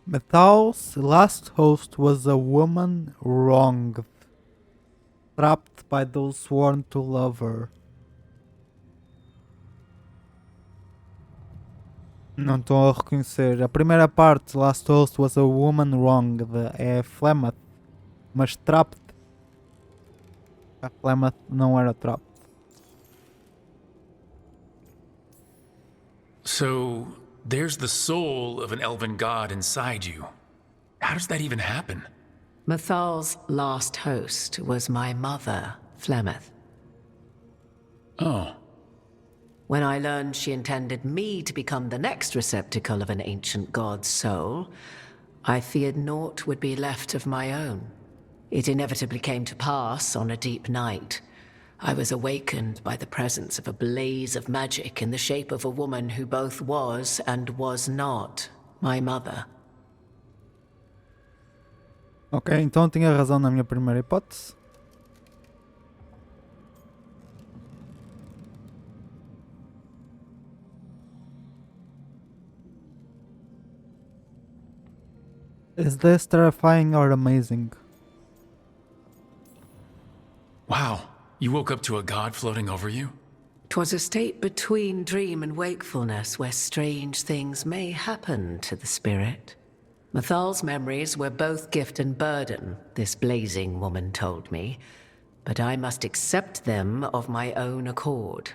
Mythal's last host was a woman wronged, trapped by those sworn to love her. Não estou a reconhecer. A primeira parte, last host was a woman wronged, é Flemeth, mas trapped A Flema não era trap. So, there's the soul of an elven god inside you. How does that even happen? Mythal's last host was my mother, Flemeth. Oh. When I learned she intended me to become the next receptacle of an ancient god's soul, I feared naught would be left of my own. It inevitably came to pass on a deep night. I was awakened by the presence of a blaze of magic in the shape of a woman who both was and was not my mother. Ok, então tinha razão na minha primeira hipótese. Is this terrifying or amazing? Wow, you woke up to a god floating over you? 'Twas a state between dream and wakefulness where strange things may happen to the spirit. Mythal's memories were both gift and burden, this blazing woman told me, but I must accept them of my own accord.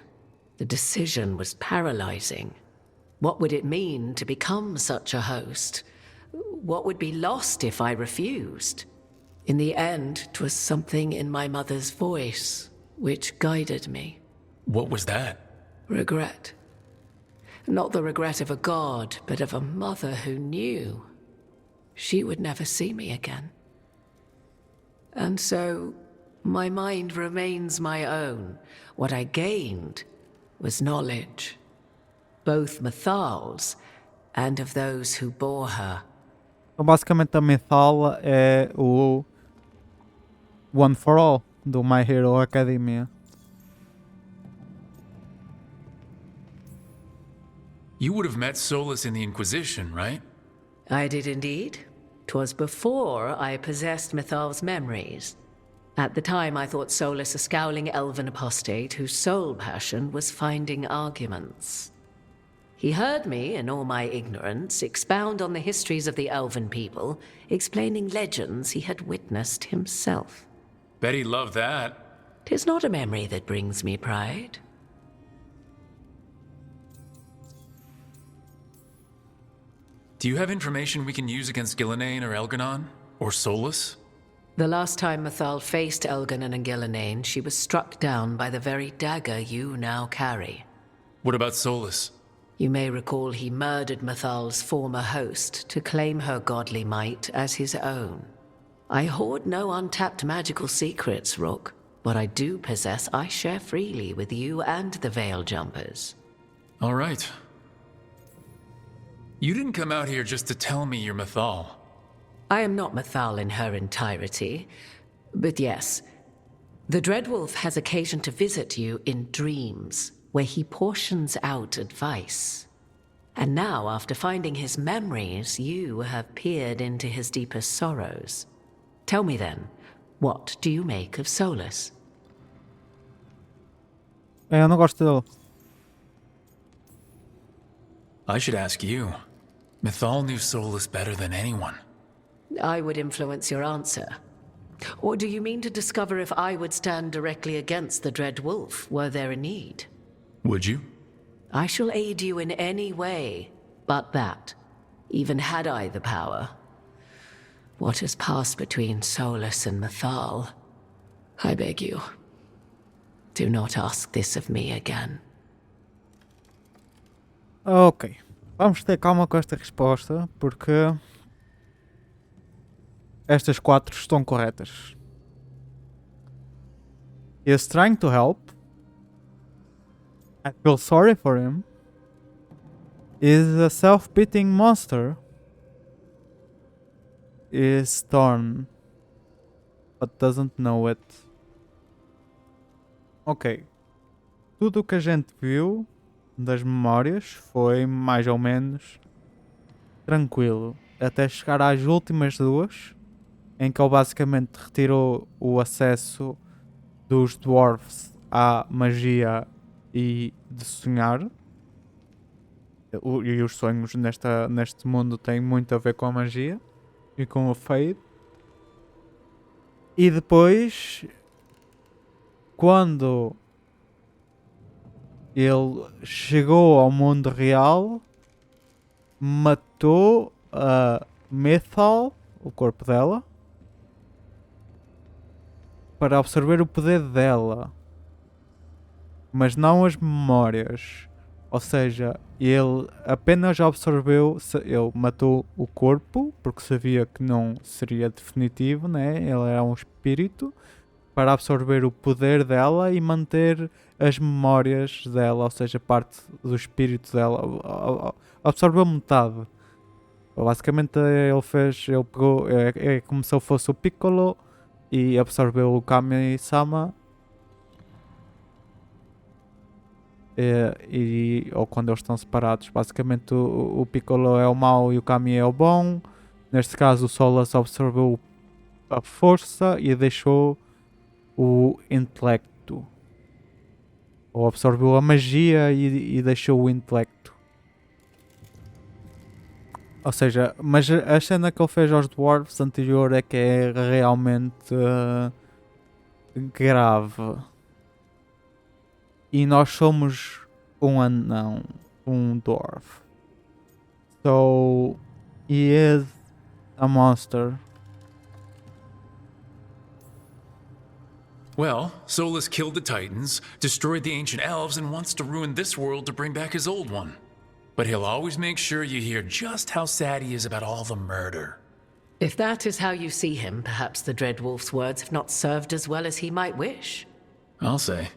The decision was paralyzing. What would it mean to become such a host? What would be lost if I refused? In the end, 'twas something in my mother's voice which guided me. What was that? Regret. Not the regret of a god, but of a mother who knew she would never see me again. And so, my mind remains my own. What I gained was knowledge, both Mythal's and of those who bore her. Então, basicamente, a Mythal é o One for All do My Hero Academia. You would have met Solus in the Inquisition, right? I did indeed. 'Twas before I possessed Mythal's memories. At the time, I thought Solus a scowling elven apostate whose sole passion was finding arguments. He heard me, in all my ignorance, expound on the histories of the elven people, explaining legends he had witnessed himself. Bet he loved that. 'Tis not a memory that brings me pride. Do you have information we can use against Gillenane or Elganon? Or Solus? The last time Mythal faced Elganon and Gillenane, she was struck down by the very dagger you now carry. What about Solus? You may recall he murdered Mythal's former host to claim her godly might as his own. I hoard no untapped magical secrets, Rook. What I do possess, I share freely with you and the Veil Jumpers. All right. You didn't come out here just to tell me you're Mythal. I am not Mythal in her entirety, but yes, the Dreadwolf has occasion to visit you in dreams, where he portions out advice. And now, after finding his memories, you have peered into his deepest sorrows. Tell me then, what do you make of Solus? Eu não gosto dele. I should ask you. Mythal knew Solus better than anyone. I would influence your answer. Or do you mean to discover if I would stand directly against the Dread Wolf, were there a need? Would you? I shall aid you in any way, but that, even had I the power. What has passed between Solus and Mythal, I beg you, do not ask this of me again. Ok. Vamos ter calma com esta resposta, porque estas 4 estão corretas. He is trying to help. I feel sorry for him. He is a self-pitying monster. He is torn, but doesn't know it. Ok. Tudo o que a gente viu das memórias foi mais ou menos tranquilo, até chegar às últimas 2, em que ele basicamente retirou o acesso dos dwarves à magia e de sonhar. E os sonhos neste mundo têm muito a ver com a magia e com o Fade. E depois quando ele chegou ao mundo real, matou a Mythal, o corpo dela, para absorver o poder dela, mas não as memórias. Ou seja, ele apenas absorveu, ele matou o corpo porque sabia que não seria definitivo, né? Ele era um espírito, para absorver o poder dela e manter as memórias dela, ou seja, parte do espírito dela. Absorveu metade. Basicamente ele pegou, é como se ele fosse o Piccolo e absorveu o Kami-sama. Ou quando eles estão separados, basicamente o Piccolo é o mau e o Kami é o bom. Neste caso o Solas absorveu a força e deixou o intelecto, ou absorveu a magia e deixou o intelecto. Ou seja, mas a cena que ele fez aos Dwarves anterior é que é realmente grave. E nós somos um anão, um dwarf. So, he is a monster. Well, Solus killed the Titans, destroyed the ancient elves, and wants to ruin this world to bring back his old one. But he'll always make sure you hear just how sad he is about all the murder. If that is how you see him, perhaps the Dreadwolf's words have not served as well as he might wish. I'll say.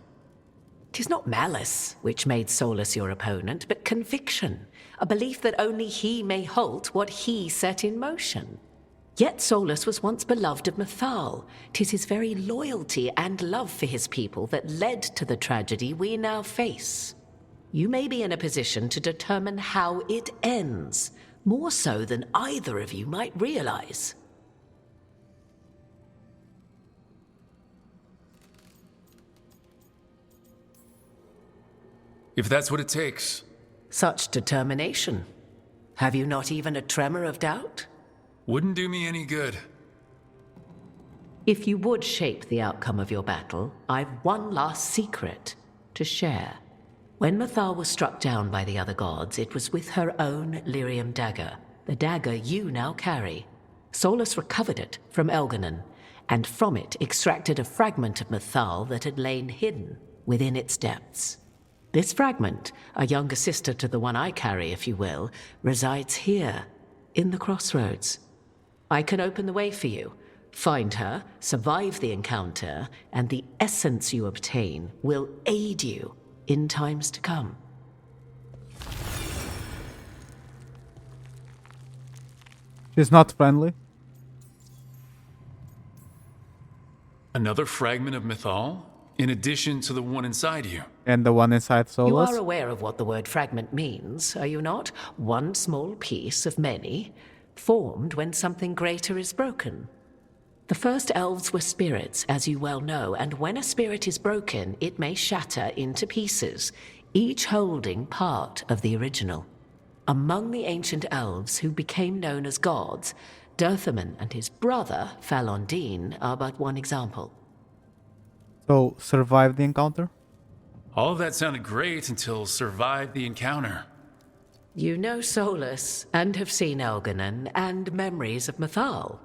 'Tis not malice which made Solus your opponent, but conviction, a belief that only he may halt what he set in motion. Yet Solus was once beloved of Mythal. 'Tis his very loyalty and love for his people that led to the tragedy we now face. You may be in a position to determine how it ends, more so than either of you might realize. If that's what it takes. Such determination. Have you not even a tremor of doubt? Wouldn't do me any good. If you would shape the outcome of your battle, I've one last secret to share. When Mythal was struck down by the other gods, it was with her own lyrium dagger, the dagger you now carry. Solus recovered it from Elganon, and from it extracted a fragment of Mythal that had lain hidden within its depths. This fragment, a younger sister to the one I carry, if you will, resides here, in the crossroads. I can open the way for you. Find her, survive the encounter, and the essence you obtain will aid you in times to come. She's not friendly. Another fragment of Mythal? In addition to the one inside you? And the one inside Solus? You are aware of what the word fragment means, are you not? One small piece of many, formed when something greater is broken. The first elves were spirits, as you well know, and when a spirit is broken, it may shatter into pieces, each holding part of the original. Among the ancient elves who became known as gods, Durthaman and his brother, Falondine, are but one example. So, survive the encounter? All of that sounded great until survive the encounter. You know Solus, and have seen Elganon, and memories of Mythal.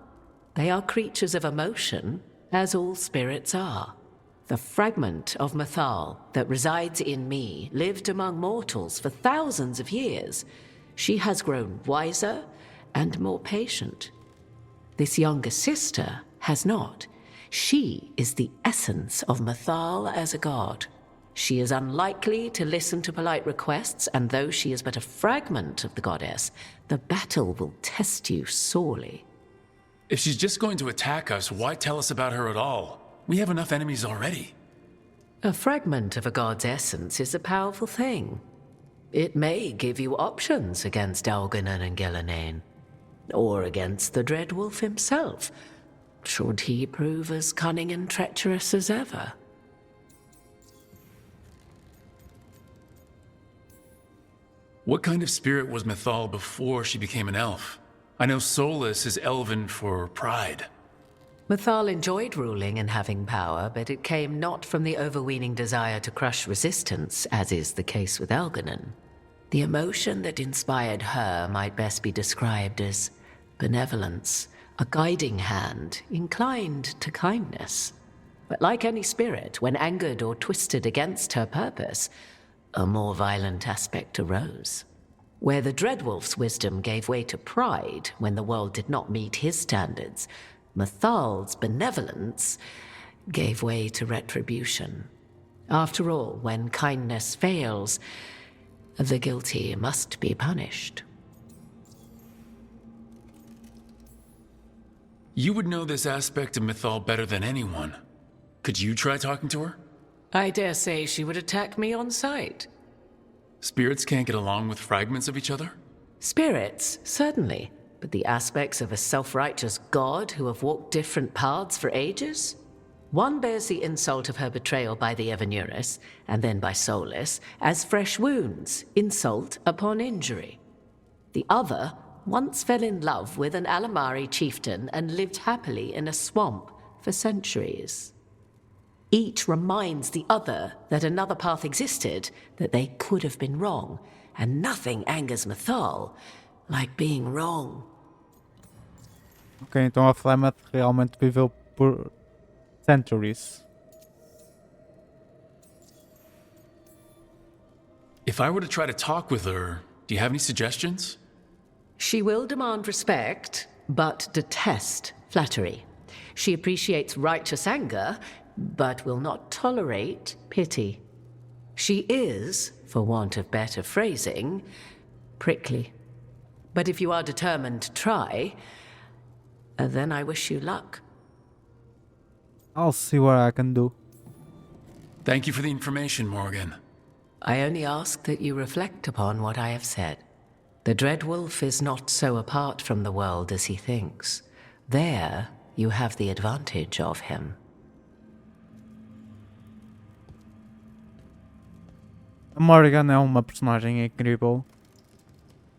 They are creatures of emotion, as all spirits are. The fragment of Mythal that resides in me lived among mortals for thousands of years. She has grown wiser and more patient. This younger sister has not. She is the essence of Mythal as a god. She is unlikely to listen to polite requests, and though she is but a fragment of the goddess, the battle will test you sorely. If she's just going to attack us, why tell us about her at all? We have enough enemies already. A fragment of a god's essence is a powerful thing. It may give you options against Elganon and Gillenane, or against the Dreadwolf himself, should he prove as cunning and treacherous as ever. What kind of spirit was Mythal before she became an elf? I know Solus is elven for pride. Mythal enjoyed ruling and having power, but it came not from the overweening desire to crush resistance, as is the case with Algernon. The emotion that inspired her might best be described as benevolence, a guiding hand, inclined to kindness. But like any spirit, when angered or twisted against her purpose, a more violent aspect arose. Where the Dreadwolf's wisdom gave way to pride when the world did not meet his standards, Mythal's benevolence gave way to retribution. After all, when kindness fails, the guilty must be punished. You would know this aspect of Mythal better than anyone. Could you try talking to her? I dare say she would attack me on sight. Spirits can't get along with fragments of each other? Spirits, certainly. But the aspects of a self-righteous god who have walked different paths for ages? One bears the insult of her betrayal by the Evanurus, and then by Solus, as fresh wounds, insult upon injury. The other once fell in love with an Alamari chieftain and lived happily in a swamp for centuries. Each reminds the other that another path existed, that they could have been wrong, and nothing angers Mythal like being wrong. Ok, então a Flamet realmente viveu por centuries. If I were to try to talk with her, do you have any suggestions? She will demand respect, but detest flattery. She appreciates righteous anger, but will not tolerate pity. She is, for want of better phrasing, prickly. But if you are determined to try, then I wish you luck. I'll see what I can do. Thank you for the information, Morrigan. I only ask that you reflect upon what I have said. The Dreadwolf is not so apart from the world as he thinks. There, you have the advantage of him. A Morrigan é uma personagem incrível.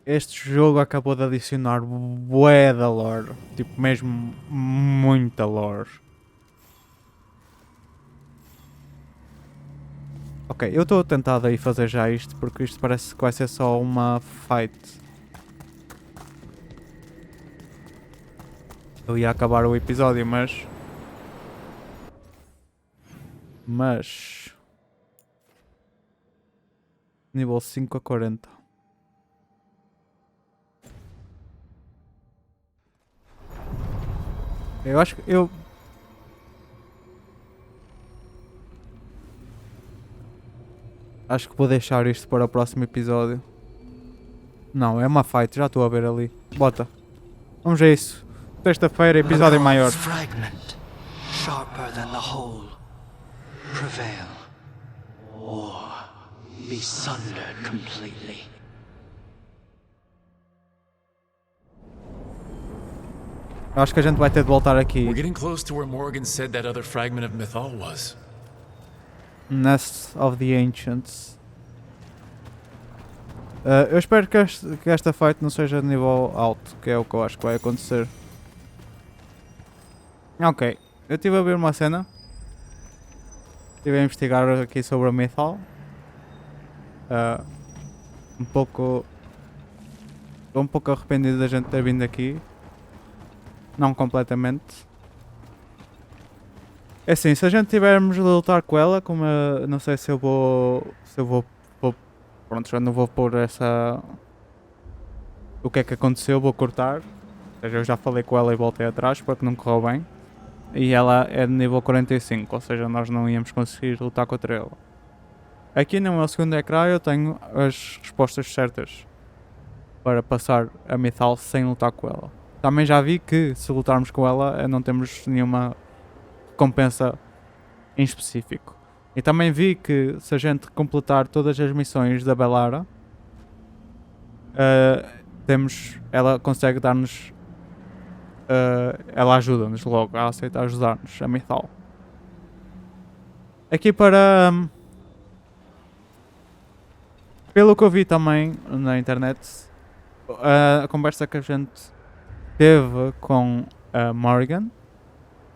Este jogo acabou de adicionar bué da lore. Tipo, mesmo muita lore. Ok, eu estou tentado a ir fazer já isto, porque isto parece que vai ser só uma fight. Eu ia acabar o episódio, mas... Nível 5 a 40. Eu acho que eu... Acho que vou deixar isto para o próximo episódio. Não, é uma fight, já estou a ver ali. Bota. Vamos a isso. Sexta-feira, episódio maior. Fragment, sharper than the whole, prevail, or be sundered completely. Acho que a gente vai ter de voltar aqui. We're getting close to where Morrigan said that other fragment of Mythal was. Nest of the Ancients. Eu espero que esta fight não seja de nível alto, que é o que eu acho que vai acontecer. Ok, eu estive a ver uma cena. Estive a investigar aqui sobre a Mythal. Estou um pouco arrependido da gente ter vindo aqui. Não completamente. É assim, se a gente tivermos de lutar com ela, como eu não sei se eu vou pronto, já não vou pôr essa... O que é que aconteceu, vou cortar. Ou seja, eu já falei com ela e voltei atrás porque não correu bem. E ela é de nível 45, ou seja, nós não íamos conseguir lutar contra ela. Aqui no meu segundo ecrã eu tenho as respostas certas para passar a Mythal sem lutar com ela. Também já vi que se lutarmos com ela não temos nenhuma recompensa em específico. E também vi que se a gente completar todas as missões da Belara, ela consegue dar-nos... ela ajuda-nos logo, ela aceita ajudar-nos, a Mythal. Aqui para... pelo que eu vi também na internet, a conversa que a gente teve com a Morrigan,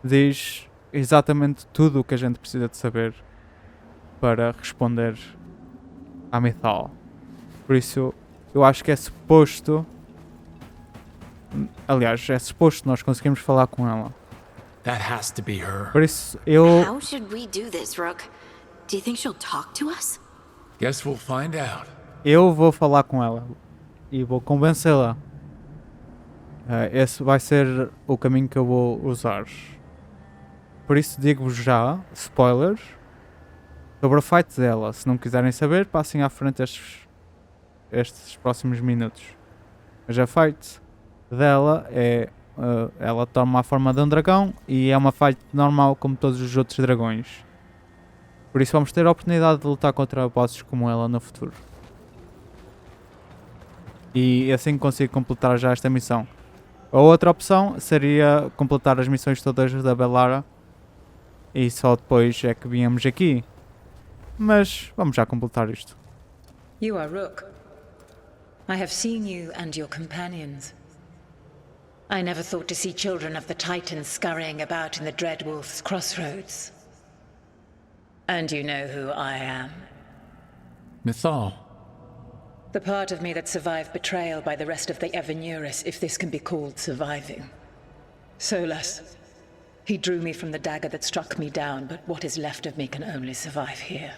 diz exatamente tudo o que a gente precisa de saber para responder à Mythal. Por isso, eu acho que é suposto... Aliás, é suposto nós conseguirmos falar com ela. That has to be her. Por isso, eu... How should we do this, Rook? Do you think she'll talk to us? Guess we'll find out. Eu vou falar com ela e vou convencê-la. Esse vai ser o caminho que eu vou usar. Por isso digo-vos já, spoilers, sobre o fight dela. Se não quiserem saber, passem à frente estes próximos minutos. Mas a fight dela é... ela toma a forma de um dragão e é uma fight normal como todos os outros dragões. Por isso vamos ter a oportunidade de lutar contra bosses como ela no futuro. E assim consigo completar já esta missão. A outra opção seria completar as missões todas da Veilguard e só depois é que viemos aqui. Mas vamos já completar isto. You are Rook. I have seen you and your companions. I never thought to see children of the Titans scurrying about in the Dreadwolf's crossroads. And you know who I am. Mythal. The part of me that survived betrayal by the rest of the Evanuris, if this can be called surviving. Solus. He drew me from the dagger that struck me down, but what is left of me can only survive here.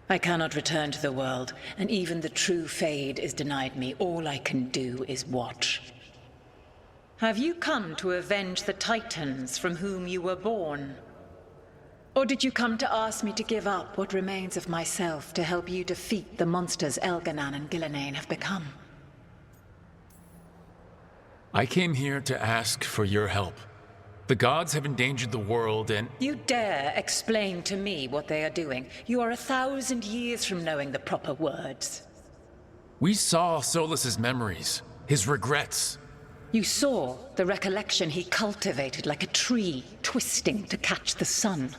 I cannot return to the world, and even the true Fade is denied me. All I can do is watch. Have you come to avenge the Titans from whom you were born? Or did you come to ask me to give up what remains of myself to help you defeat the monsters Elganan and Gillenane have become? I came here to ask for your help. The gods have endangered the world and... You dare explain to me what they are doing? You are 1,000 years from knowing the proper words. We saw Solus's memories, his regrets. You saw the recollection he cultivated like a tree, twisting to catch the sun.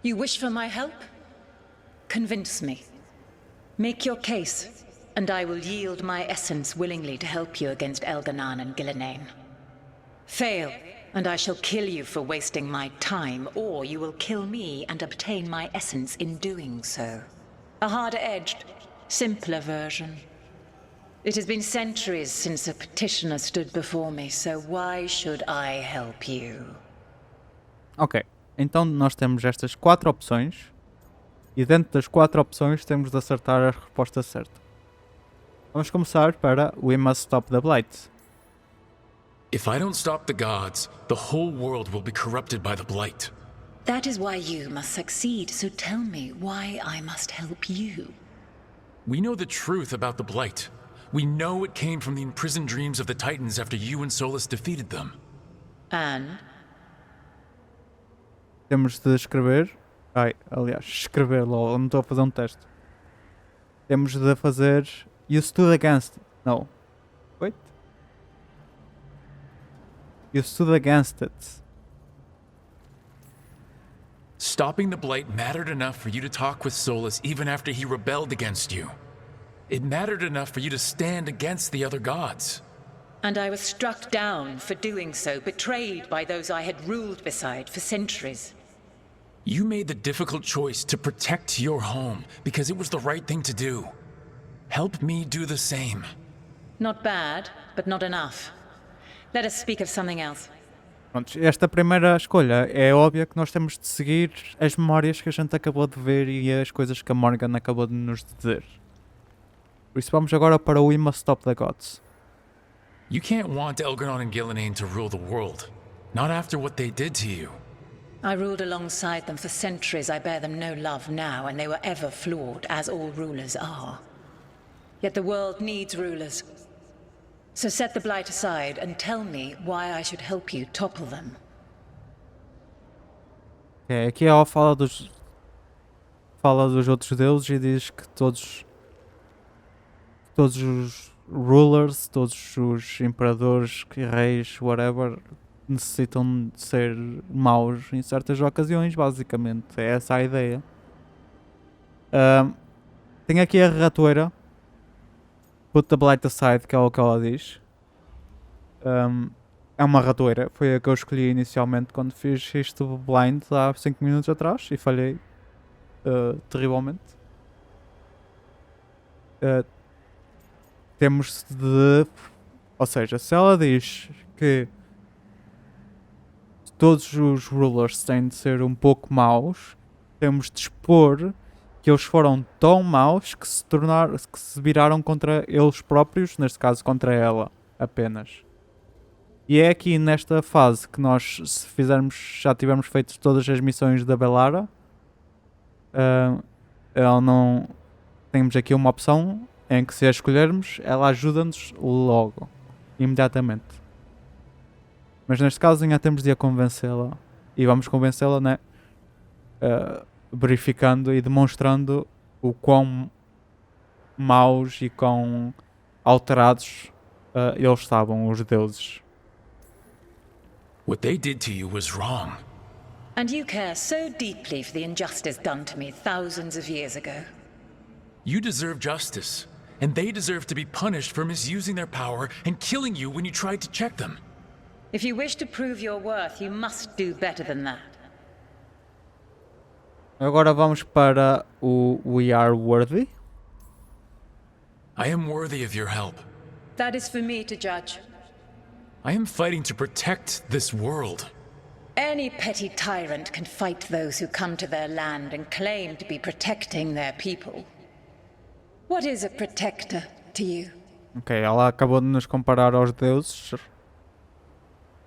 You wish for my help? Convince me. Make your case, and I will yield my essence willingly to help you against Elganan and Gillenane. Fail, and I shall kill you for wasting my time, or you will kill me and obtain my essence in doing so. A harder-edged, simpler version. It has been centuries since a petitioner stood before me, so why should I help you? Ok, então nós temos estas 4 opções e dentro das 4 opções temos de acertar a resposta certa. Vamos começar para We Must Stop the Blight. If I don't stop the gods, the whole world will be corrupted by the blight. That is why you must succeed, so tell me why I must help you. We know the truth about the blight. We know it came from the imprisoned dreams of the Titans after you and Solus defeated them. And? Temos de escrever... escrever logo, não estou a fazer um teste. Temos de fazer... You stood against... No. Wait. You stood against it. Stopping the blight mattered enough for you to talk with Solus even after he rebelled against you. It mattered enough for you to stand against the other gods. And I was struck down for doing so, betrayed by those I had ruled beside for centuries. You made the difficult choice to protect your home because it was the right thing to do. Help me do the same. Not bad, but not enough. Let us speak of something else. Pronto, esta primeira escolha é óbvia que nós temos de seguir as memórias que a gente acabou de ver e as coisas que a Morrigan acabou de nos dizer. Por isso vamos agora para o We Must Stop the Gods. You can't want Elganon and Gillenane to rule the world. Not after what they did to you. I ruled alongside them for centuries. I bear them no love now, and they were ever flawed, as all rulers are. Yet the world needs rulers. So set the blight aside and tell me why I should help you topple them. Aqui ela fala dos outros deuses e diz que todos os rulers, todos os imperadores, reis, whatever, necessitam de ser maus em certas ocasiões, basicamente. É essa a ideia. Tem aqui a ratoeira. Put the blight aside, que é o que ela diz. é uma ratoeira. Foi a que eu escolhi inicialmente quando fiz isto blind há 5 minutos atrás e falhei terrivelmente. Temos de... Ou seja, se ela diz que todos os rulers têm de ser um pouco maus, temos de expor que eles foram tão maus que se viraram contra eles próprios, neste caso contra ela apenas. E é aqui nesta fase que nós, se fizermos, já tivermos feito todas as missões da Belara, ela não... Temos aqui uma opção em que, se a escolhermos, ela ajuda-nos logo, imediatamente. Mas neste caso ainda temos de a convencê-la. E vamos convencê-la, né? Verificando e demonstrando o quão maus e quão alterados eles estavam, os deuses. What they did to you was wrong. And you care so deeply for the injustice done to me thousands of years ago. You deserve justice, and they deserve to be punished for misusing their power and killing you when you tried to check them. If you wish to prove your worth, you must do better than that. Agora vamos para o We Are Worthy. I am worthy of your help. That is for me to judge. I am fighting to protect this world. Any petty tyrant can fight those who come to their land and claim to be protecting their people. What is a protector to you? Ok, ela acabou de nos comparar aos deuses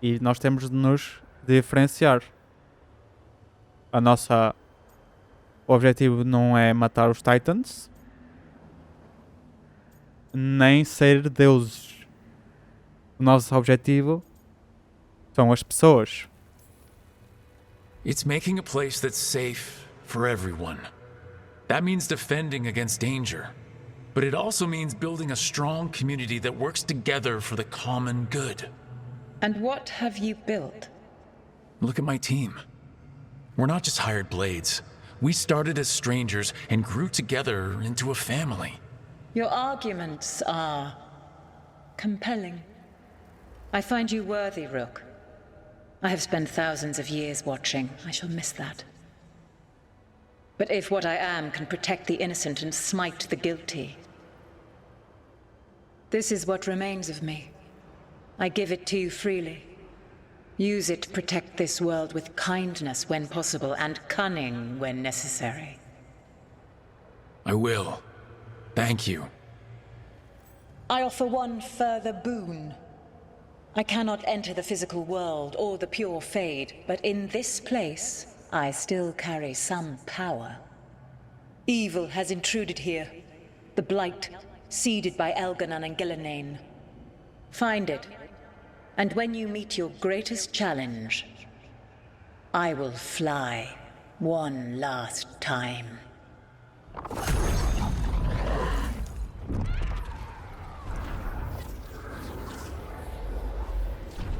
e nós temos de nos diferenciar. O objetivo não é matar os Titans, nem ser deuses. O nosso objetivo são as pessoas. It's making a place that's safe for everyone. That means defending against danger. But it also means building a strong community that works together for the common good. And what have you built? Look at my team. We're not just hired blades. We started as strangers and grew together into a family. Your arguments are compelling. I find you worthy, Rook. I have spent thousands of years watching. I shall miss that. But if what I am can protect the innocent and smite the guilty, this is what remains of me. I give it to you freely. Use it to protect this world with kindness when possible and cunning when necessary. I will. Thank you. I offer one further boon. I cannot enter the physical world or the pure Fade, but in this place, I still carry some power. Evil has intruded here. The Blight, seeded by Elganon and Gillenane. Find it, and when you meet your greatest challenge, I will fly one last time.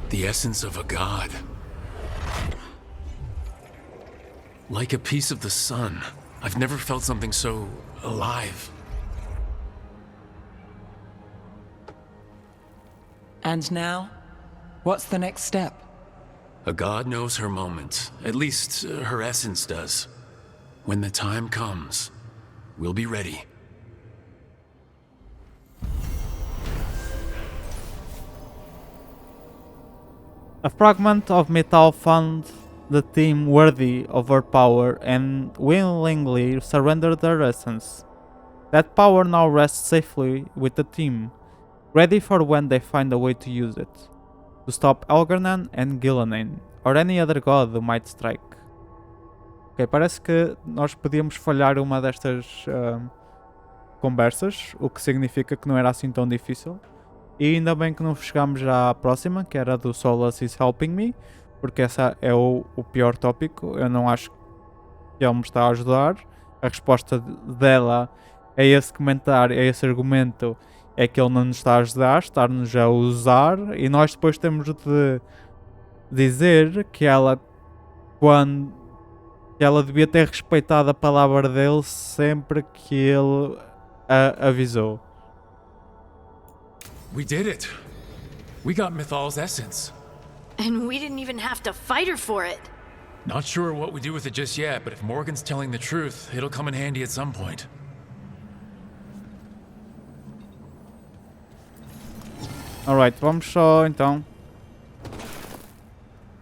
The essence of a god. Like a piece of the sun. I've never felt something so alive. And now? What's the next step? A god knows her moment. At least her essence does. When the time comes, we'll be ready. A fragment of Mythal found the team worthy of her power and willingly surrendered their essence. That power now rests safely with the team, ready for when they find a way to use it, to stop Elganon and Gillenane, or any other god who might strike. Ok, parece que nós podíamos falhar uma destas conversas, o que significa que não era assim tão difícil. E ainda bem que não chegámos já à próxima, que era do Solus is Helping Me, porque essa é o pior tópico. Eu não acho que ele me está a ajudar. A resposta dela é esse comentário, é esse argumento, é que ele não nos está a ajudar, está-nos a usar, e nós depois temos de dizer que ela, que ela devia ter respeitado a palavra dele sempre que ele a avisou. We did it. We got Mythal's essence. And we didn't even have to fight her for it. Not sure what we do with it just yet, but if Morrigan's telling the truth, it'll come in handy at some point. Alright, vamos só então.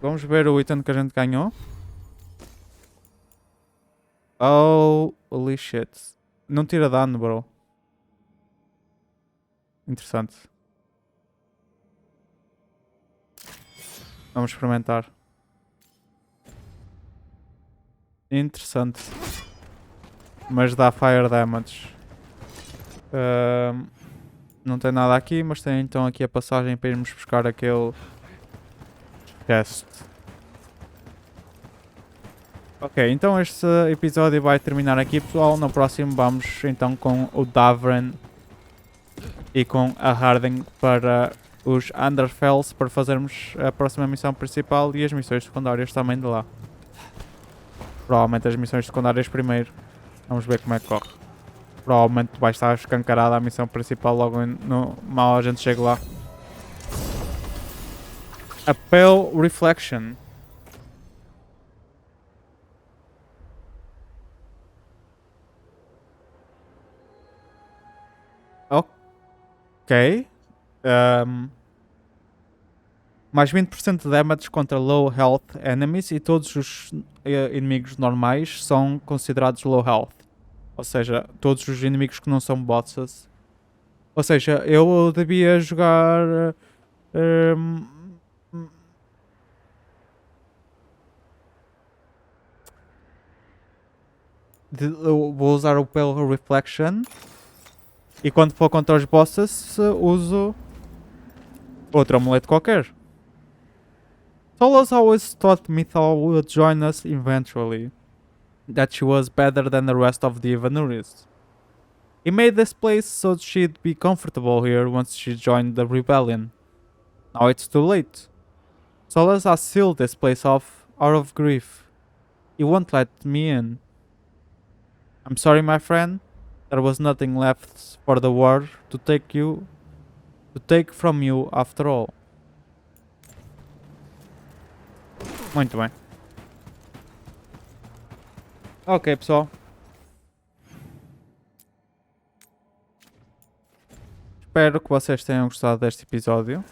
Vamos ver o item que a gente ganhou. Oh, holy shit. Não tira dano, bro. Interessante. Vamos experimentar. Interessante. Mas dá fire damage. Não tem nada aqui, mas tem então aqui a passagem para irmos buscar aquele chest. Ok, então este episódio vai terminar aqui, pessoal. No próximo vamos então com o Davren e com a Harden para os Underfells, para fazermos a próxima missão principal e as missões secundárias também de lá. Provavelmente as missões secundárias primeiro. Vamos ver como é que corre. Provavelmente vai estar escancarada a missão principal logo no mal a gente chega lá. A Pale Reflection. Ok. Mais 20% de damage contra low health enemies e todos os inimigos normais são considerados low health. Ou seja, todos os inimigos que não são bosses. Ou seja, eu devia jogar... eu vou usar o Pale Reflection. E quando for contra os bosses, uso outro amuleto qualquer. Solas always thought Mythal would join us eventually. That she was better than the rest of the Evanuris. He made this place so she'd be comfortable here once she joined the rebellion. Now it's too late. Solas has sealed this place off out of grief. He won't let me in. I'm sorry, my friend. There was nothing left for the war to take from you after all. Muito bem. Ok, pessoal. Espero que vocês tenham gostado deste episódio.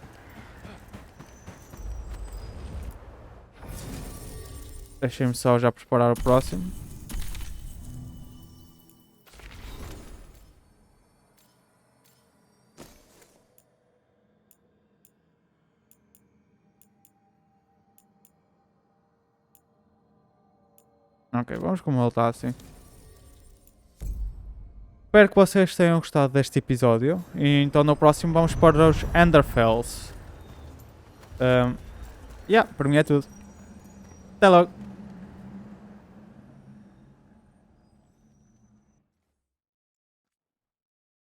Deixem-me só já preparar o próximo. Ok, vamos como ele está assim. Espero que vocês tenham gostado deste episódio. E então no próximo vamos para os Underfells. Para mim é tudo. Até logo.